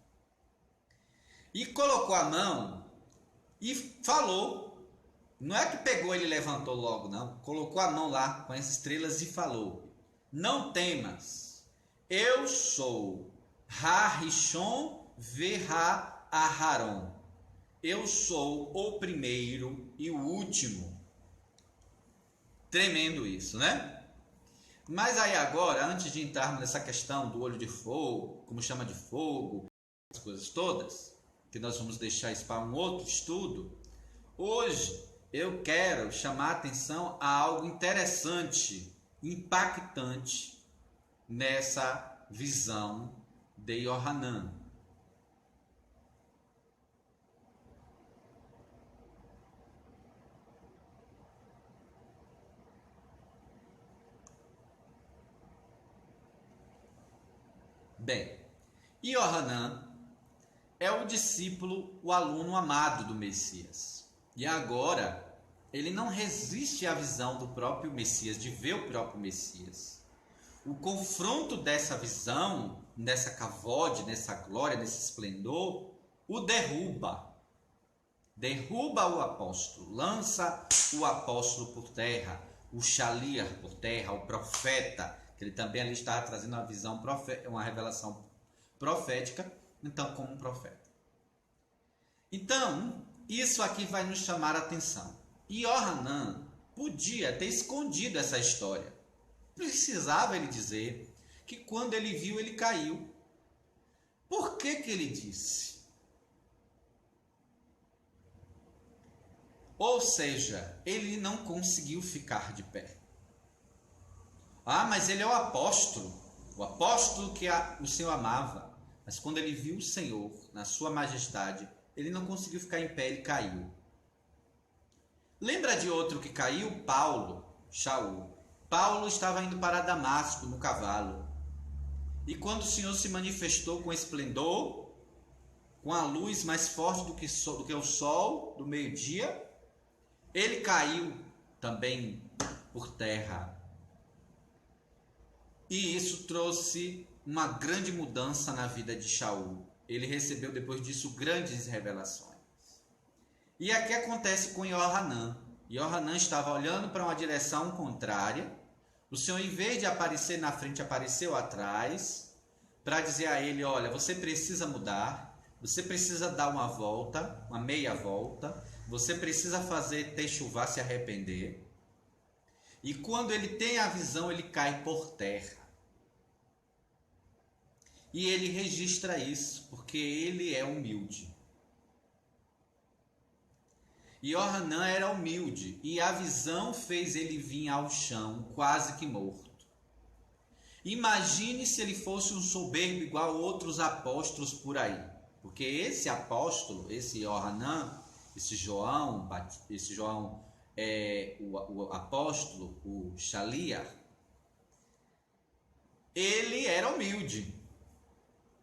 E colocou a mão e falou. Não é que pegou ele e levantou logo, não. Colocou a mão lá com as estrelas e falou: não temas, eu sou Ha-Rishon Ve-Ha-Aharon. Eu sou o primeiro e o último. Tremendo isso, né? Mas aí agora, antes de entrarmos nessa questão do olho de fogo, como chama de fogo, as coisas todas, que nós vamos deixar isso para um outro estudo, hoje eu quero chamar a atenção a algo interessante, impactante nessa visão de Yohanan. Bem, Yohanan é o discípulo, o aluno amado do Messias. E agora, ele não resiste à visão do próprio Messias, de ver o próprio Messias. O confronto dessa visão, nessa kavod, nessa glória, nesse esplendor, o derruba. Derruba o apóstolo, lança o apóstolo por terra, o shaliach por terra, o profeta, que ele também ali está trazendo uma visão, uma revelação profética, então como um profeta. Então, isso aqui vai nos chamar a atenção. E Yohanan podia ter escondido essa história. Precisava ele dizer que quando ele viu, ele caiu. Por que que ele disse? Ou seja, ele não conseguiu ficar de pé. Ah, mas ele é o apóstolo que o Senhor amava. Mas quando ele viu o Senhor na sua majestade, ele não conseguiu ficar em pé, ele caiu. Lembra de outro que caiu? Paulo, Shaul. Paulo estava indo para Damasco no cavalo. E quando o Senhor se manifestou com esplendor, com a luz mais forte do que o sol do meio-dia, ele caiu também por terra. E isso trouxe uma grande mudança na vida de Shaul. Ele recebeu depois disso grandes revelações. E aqui acontece com Yohanan. Yohanan estava olhando para uma direção contrária. O Senhor, em vez de aparecer na frente, apareceu atrás para dizer a ele: olha, você precisa mudar, você precisa dar uma volta, uma meia volta, você precisa fazer techuvá, se arrepender. E quando ele tem a visão, ele cai por terra. E ele registra isso, porque ele é humilde. Yohanan era humilde, e a visão fez ele vir ao chão, quase que morto. Imagine se ele fosse um soberbo igual a outros apóstolos por aí. Porque esse apóstolo, esse Yohanan, esse João é o apóstolo, o Shaliach, ele era humilde.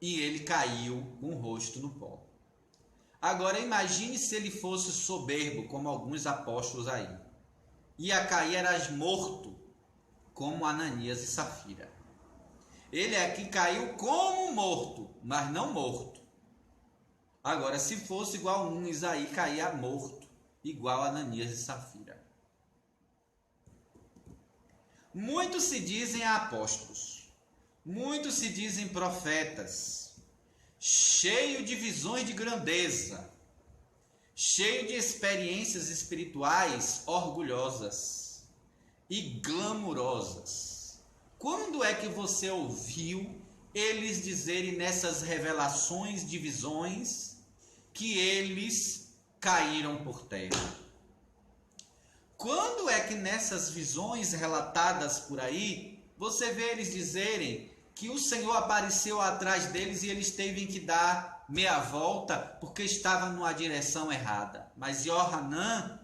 E ele caiu com o rosto no pó. Agora imagine se ele fosse soberbo, como alguns apóstolos aí. Ia cair, era morto, como Ananias e Safira. Ele aqui caiu como morto, mas não morto. Agora, se fosse igual uns aí, caía morto, igual Ananias e Safira. Muitos se dizem apóstolos. Muitos se dizem profetas, cheio de visões de grandeza, cheio de experiências espirituais orgulhosas e glamurosas. Quando é que você ouviu eles dizerem nessas revelações de visões que eles caíram por terra? Quando é que nessas visões relatadas por aí, você vê eles dizerem que o Senhor apareceu atrás deles e eles teve que dar meia volta porque estava numa direção errada? Mas Yohanan,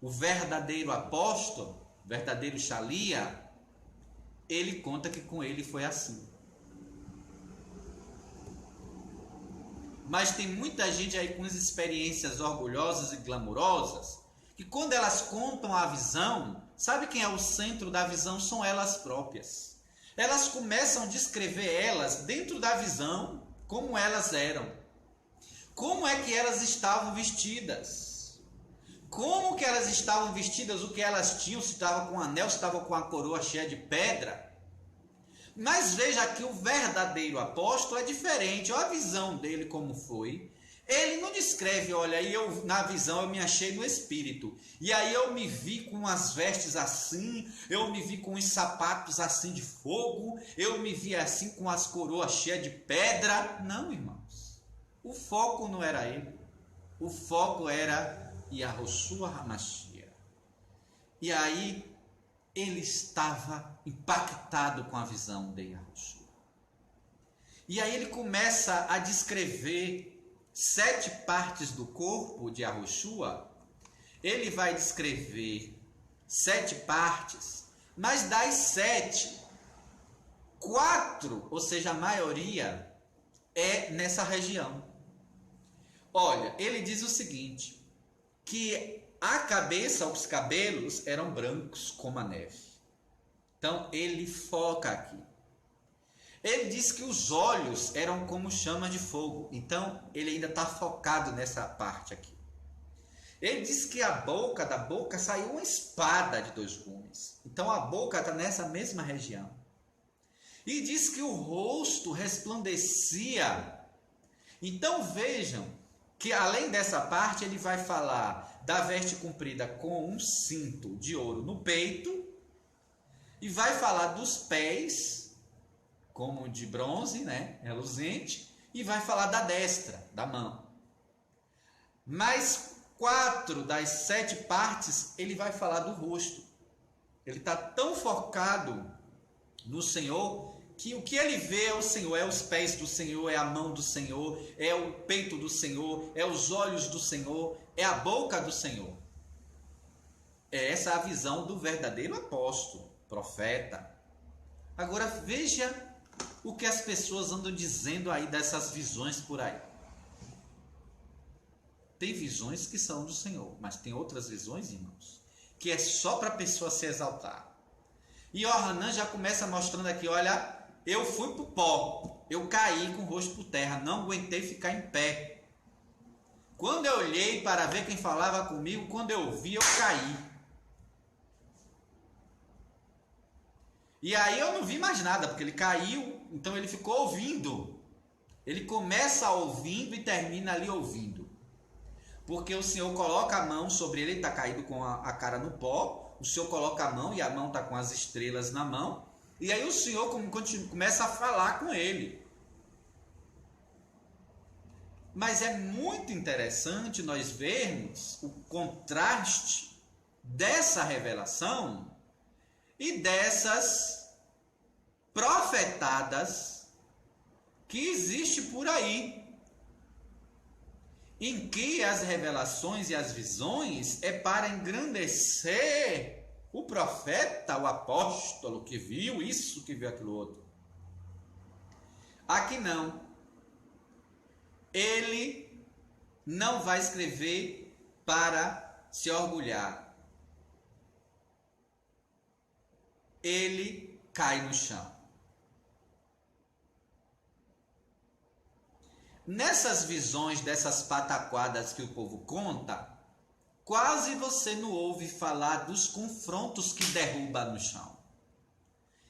o verdadeiro apóstolo, o verdadeiro Shaliach, ele conta que com ele foi assim. Mas tem muita gente aí com as experiências orgulhosas e glamurosas, que quando elas contam a visão, sabe quem é o centro da visão? São elas próprias. Elas começam a descrever elas dentro da visão, como elas eram. Como é que elas estavam vestidas? Como que elas estavam vestidas, o que elas tinham, se estava com um anel, se estava com a coroa cheia de pedra. Mas veja que o verdadeiro apóstolo é diferente. Olha a visão dele como foi. Ele não descreve, olha, aí na visão eu me achei no espírito. E aí eu me vi com as vestes assim, eu me vi com os sapatos assim de fogo, eu me vi assim com as coroas cheias de pedra. Não, irmãos. O foco não era ele. O foco era Yahushua HaMashiach. E aí ele estava impactado com a visão de Yahushua. E aí ele começa a descrever 7 partes do corpo de Yahushua. Ele vai descrever 7 partes, mas das 7, 4, ou seja, a maioria, é nessa região. Olha, ele diz o seguinte, que a cabeça, os cabelos eram brancos como a neve. Então ele foca aqui. Ele diz que os olhos eram como chamas de fogo. Então, ele ainda está focado nessa parte aqui. Ele diz que da boca saiu uma espada de 2 gumes. Então, a boca está nessa mesma região. E diz que o rosto resplandecia. Então, vejam que além dessa parte, ele vai falar da veste comprida com um cinto de ouro no peito. E vai falar dos pés, como de bronze, né, reluzente, e vai falar da destra, da mão. Mas 4 das 7 partes, ele vai falar do rosto. Ele está tão focado no Senhor, que o que ele vê é o Senhor, é os pés do Senhor, é a mão do Senhor, é o peito do Senhor, é os olhos do Senhor, é a boca do Senhor. É essa a visão do verdadeiro apóstolo, profeta. Agora veja o que as pessoas andam dizendo aí dessas visões por aí. Tem visões que são do Senhor, mas tem outras visões, irmãos, que é só para a pessoa se exaltar. E Yohanan já começa mostrando aqui, olha, eu fui para o pó, eu caí com o rosto por terra, não aguentei ficar em pé. Quando eu olhei para ver quem falava comigo, quando eu vi, eu caí. E aí eu não vi mais nada, porque ele caiu, então ele ficou ouvindo. Ele começa ouvindo e termina ali ouvindo. Porque o Senhor coloca a mão sobre ele, ele está caído com a cara no pó, o Senhor coloca a mão e a mão está com as estrelas na mão, e aí o Senhor começa a falar com ele. Mas é muito interessante nós vermos o contraste dessa revelação e dessas profetadas que existe por aí, em que as revelações e as visões é para engrandecer o profeta, o apóstolo que viu isso, que viu aquilo outro. Aqui não. Ele não vai escrever para se orgulhar. Ele cai no chão. Nessas visões dessas pataquadas que o povo conta, quase você não ouve falar dos confrontos que derruba no chão.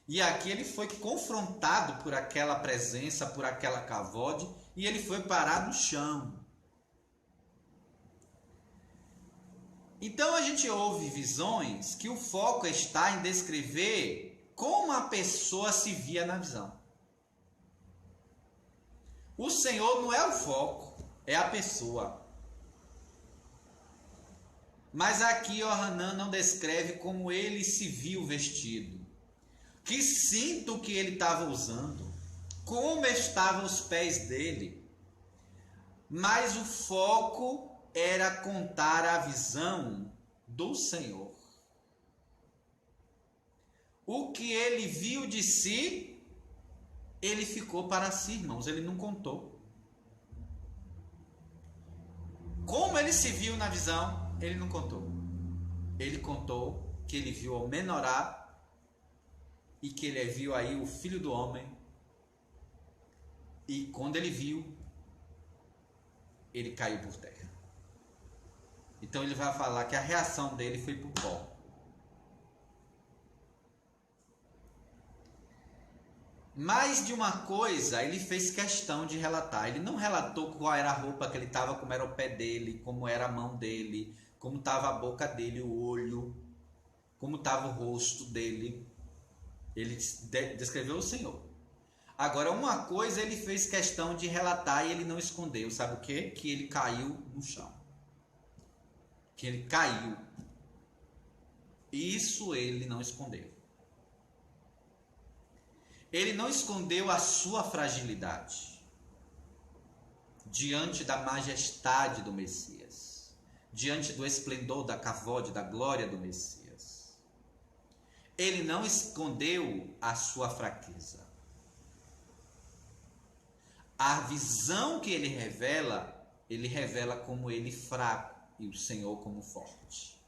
E aqui ele foi confrontado por aquela presença, por aquela cavode, e ele foi parar no chão. Então a gente ouve visões que o foco está em descrever como a pessoa se via na visão. O Senhor não é o foco, é a pessoa. Mas aqui Yohanan não descreve como ele se viu vestido, que cinto que ele estava usando, como estavam os pés dele. Mas o foco era contar a visão do Senhor. O que ele viu de si, ele ficou para si, irmãos, ele não contou. Como ele se viu na visão, ele não contou. Ele contou que ele viu ao menorá e que ele viu aí o Filho do Homem. E quando ele viu, ele caiu por terra. Então ele vai falar que a reação dele foi para o pó. Mais de uma coisa ele fez questão de relatar. Ele não relatou qual era a roupa que ele estava, como era o pé dele, como era a mão dele, como estava a boca dele, o olho, como estava o rosto dele. Ele descreveu o Senhor. Agora, uma coisa ele fez questão de relatar e ele não escondeu. Sabe o quê? Que ele caiu no chão. Que ele caiu. Isso ele não escondeu. Ele não escondeu a sua fragilidade diante da majestade do Messias, diante do esplendor, da cavode, da glória do Messias. Ele não escondeu a sua fraqueza. A visão que ele revela como ele fraco e o Senhor como forte.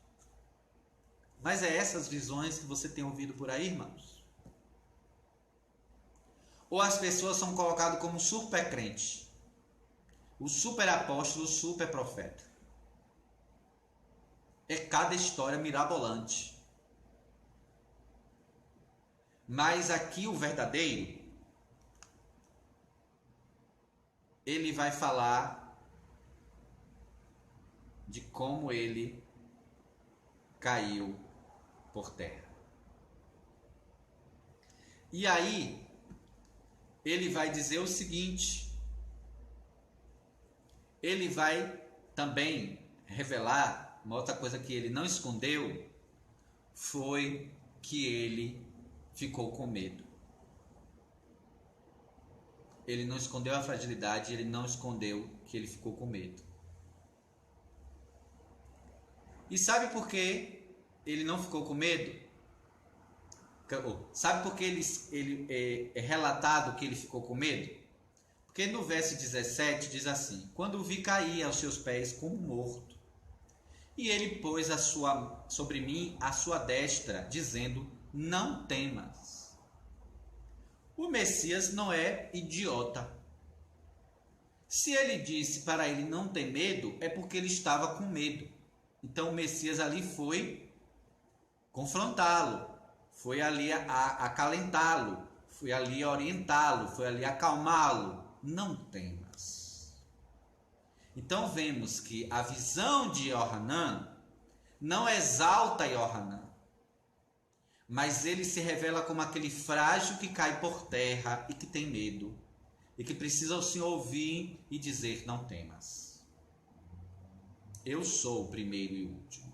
Mas é essas visões que você tem ouvido por aí, irmãos? Ou as pessoas são colocadas como super crente, o super apóstolo, o super profeta. É cada história mirabolante. Mas aqui o verdadeiro, ele vai falar de como ele caiu por terra. E aí, ele vai dizer o seguinte, ele vai também revelar, uma outra coisa que ele não escondeu, foi que ele ficou com medo. Ele não escondeu a fragilidade, ele não escondeu que ele ficou com medo. E sabe por que ele não ficou com medo? Sabe por que ele é relatado que ele ficou com medo? Porque no verso 17 diz assim: quando o vi cair aos seus pés como morto, e ele pôs sobre mim a sua destra, dizendo: não temas. O Messias não é idiota. Se ele disse para ele não ter medo, é porque ele estava com medo. Então o Messias ali foi confrontá-lo, foi ali acalentá-lo, foi ali orientá-lo, foi ali acalmá-lo. Não temas. Então vemos que a visão de Yohanan não exalta Yohanan, mas ele se revela como aquele frágil que cai por terra e que tem medo, e que precisa o Senhor ouvir e dizer: não temas. Eu sou o primeiro e o último.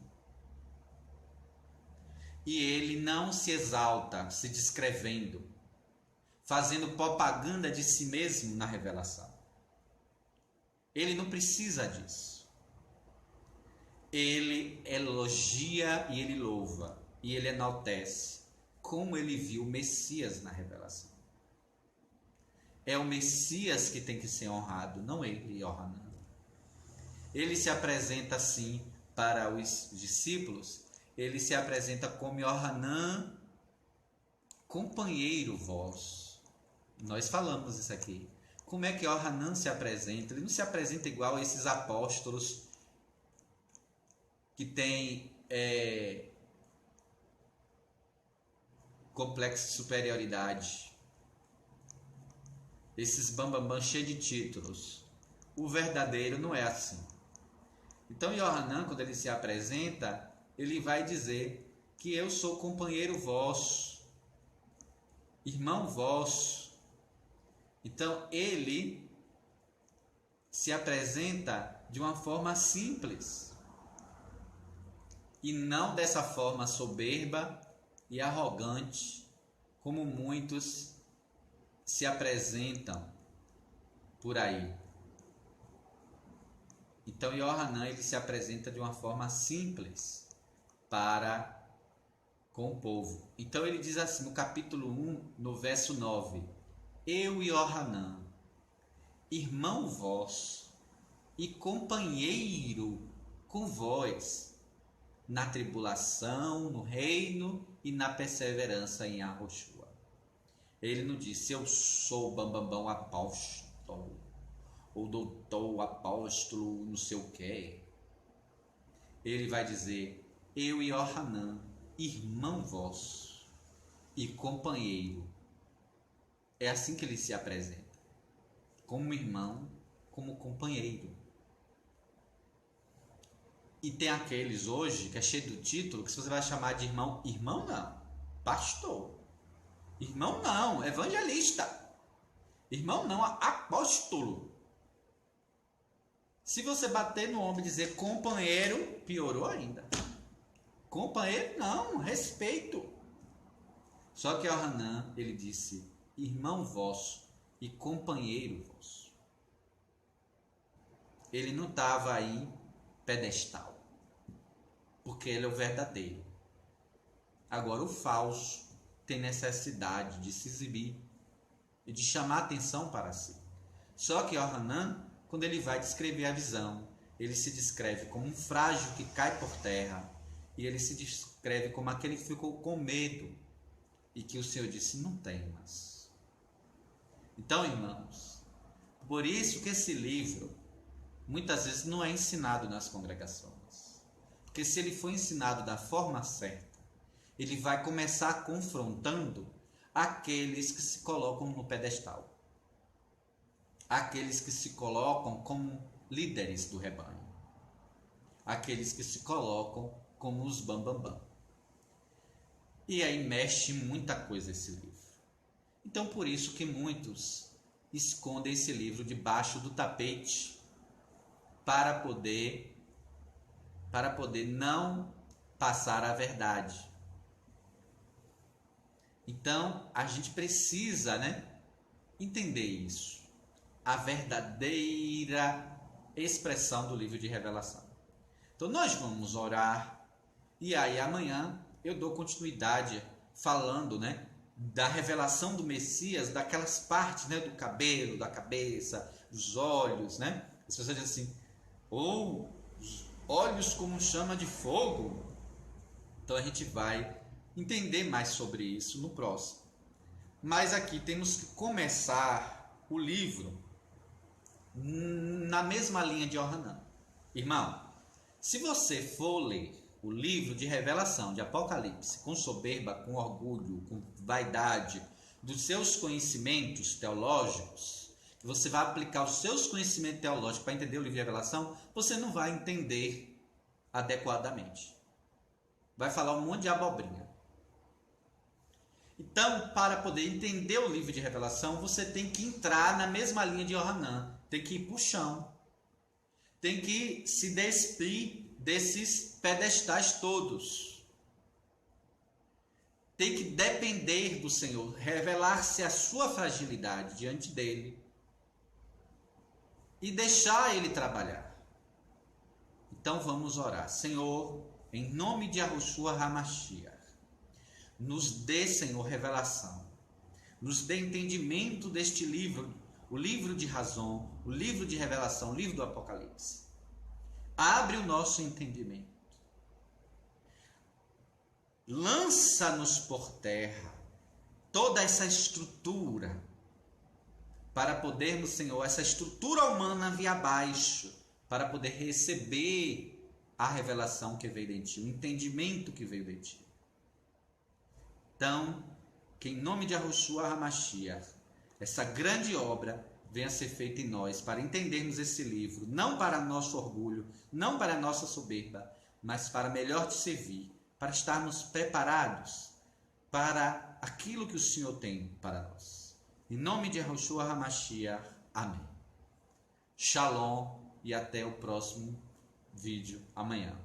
E ele não se exalta se descrevendo, fazendo propaganda de si mesmo na revelação. Ele não precisa disso. Ele elogia e ele louva, e ele enaltece como ele viu o Messias na revelação. É o Messias que tem que ser honrado, não ele, Yohanan. Ele se apresenta assim para os discípulos, ele se apresenta como Yohanan, companheiro vosso. Nós falamos isso aqui. Como é que Yohanan se apresenta? Ele não se apresenta igual a esses apóstolos que têm complexo de superioridade. Esses bambambam cheios de títulos. O verdadeiro não é assim. Então Yohanan, quando ele se apresenta, ele vai dizer que eu sou companheiro vosso, irmão vosso. Então ele se apresenta de uma forma simples e não dessa forma soberba e arrogante, como muitos se apresentam por aí. Então Yohanan, ele se apresenta de uma forma simples para com o povo. Então ele diz assim no capítulo 1, no verso 9: eu, Yohanan, irmão vosso e companheiro com vós na tribulação, no reino e na perseverança em Yahushua. Ele não disse: eu sou bambambão apóstolo, ou doutor apóstolo, não sei o que. Ele vai dizer: eu e Yohanan, irmão vosso e companheiro. É assim que ele se apresenta, como irmão, como companheiro. E tem aqueles hoje que é cheio do título, que se você vai chamar de irmão, irmão não, pastor. Irmão não, evangelista. Irmão não, apóstolo. Se você bater no ombro e dizer companheiro, piorou ainda. Companheiro não, respeito. Só que Yohanan, ele disse: irmão vosso e companheiro vosso. Ele não estava aí pedestal, porque ele é o verdadeiro. Agora o falso tem necessidade de se exibir e de chamar atenção para si. Só que Yohanan, quando ele vai descrever a visão, ele se descreve como um frágil que cai por terra, e ele se descreve como aquele que ficou com medo, e que o Senhor disse: não temas. Então, irmãos, por isso que esse livro muitas vezes não é ensinado nas congregações, porque se ele for ensinado da forma certa, ele vai começar confrontando aqueles que se colocam no pedestal, aqueles que se colocam como líderes do rebanho, aqueles que se colocam como os bambambam. E aí mexe muita coisa esse livro. Então por isso que muitos escondem esse livro debaixo do tapete para poder não passar a verdade. Então a gente precisa, entender isso, a verdadeira expressão do livro de Revelação. Então nós vamos orar E aí amanhã eu dou continuidade falando, né, da revelação do Messias, daquelas partes, né, do cabelo, da cabeça, dos olhos, né? As pessoas dizem assim, ou os olhos como chama de fogo. Então a gente vai entender mais sobre isso no próximo. Mas aqui temos que começar o livro na mesma linha de Yohanan. Irmão, se você for ler o livro de revelação, de Apocalipse, com soberba, com orgulho, com vaidade dos seus conhecimentos teológicos, que você vai aplicar os seus conhecimentos teológicos para entender o livro de revelação, você não vai entender adequadamente. Vai falar um monte de abobrinha. Então, para poder entender o livro de revelação, você tem que entrar na mesma linha de Yohanan, tem que ir para o chão, tem que se despir desses pedestais todos. Tem que depender do Senhor, revelar-se a sua fragilidade diante dele e deixar ele trabalhar. Então vamos orar. Senhor, em nome de Yahushua HaMashiach, nos dê, Senhor, revelação. Nos dê entendimento deste livro, o livro de razão, o livro de revelação, o livro do Apocalipse. Abre o nosso entendimento. Lança-nos por terra toda essa estrutura para podermos, Senhor, essa estrutura humana vir abaixo, para poder receber a revelação que veio de Ti, o entendimento que veio de Ti. Então, que em nome de Yahushua HaMashiach, essa grande obra venha a ser feita em nós, para entendermos esse livro, não para nosso orgulho, não para nossa soberba, mas para melhor Te servir, para estarmos preparados para aquilo que o Senhor tem para nós. Em nome de Yahushua HaMashiach, amém. Shalom e até o próximo vídeo amanhã.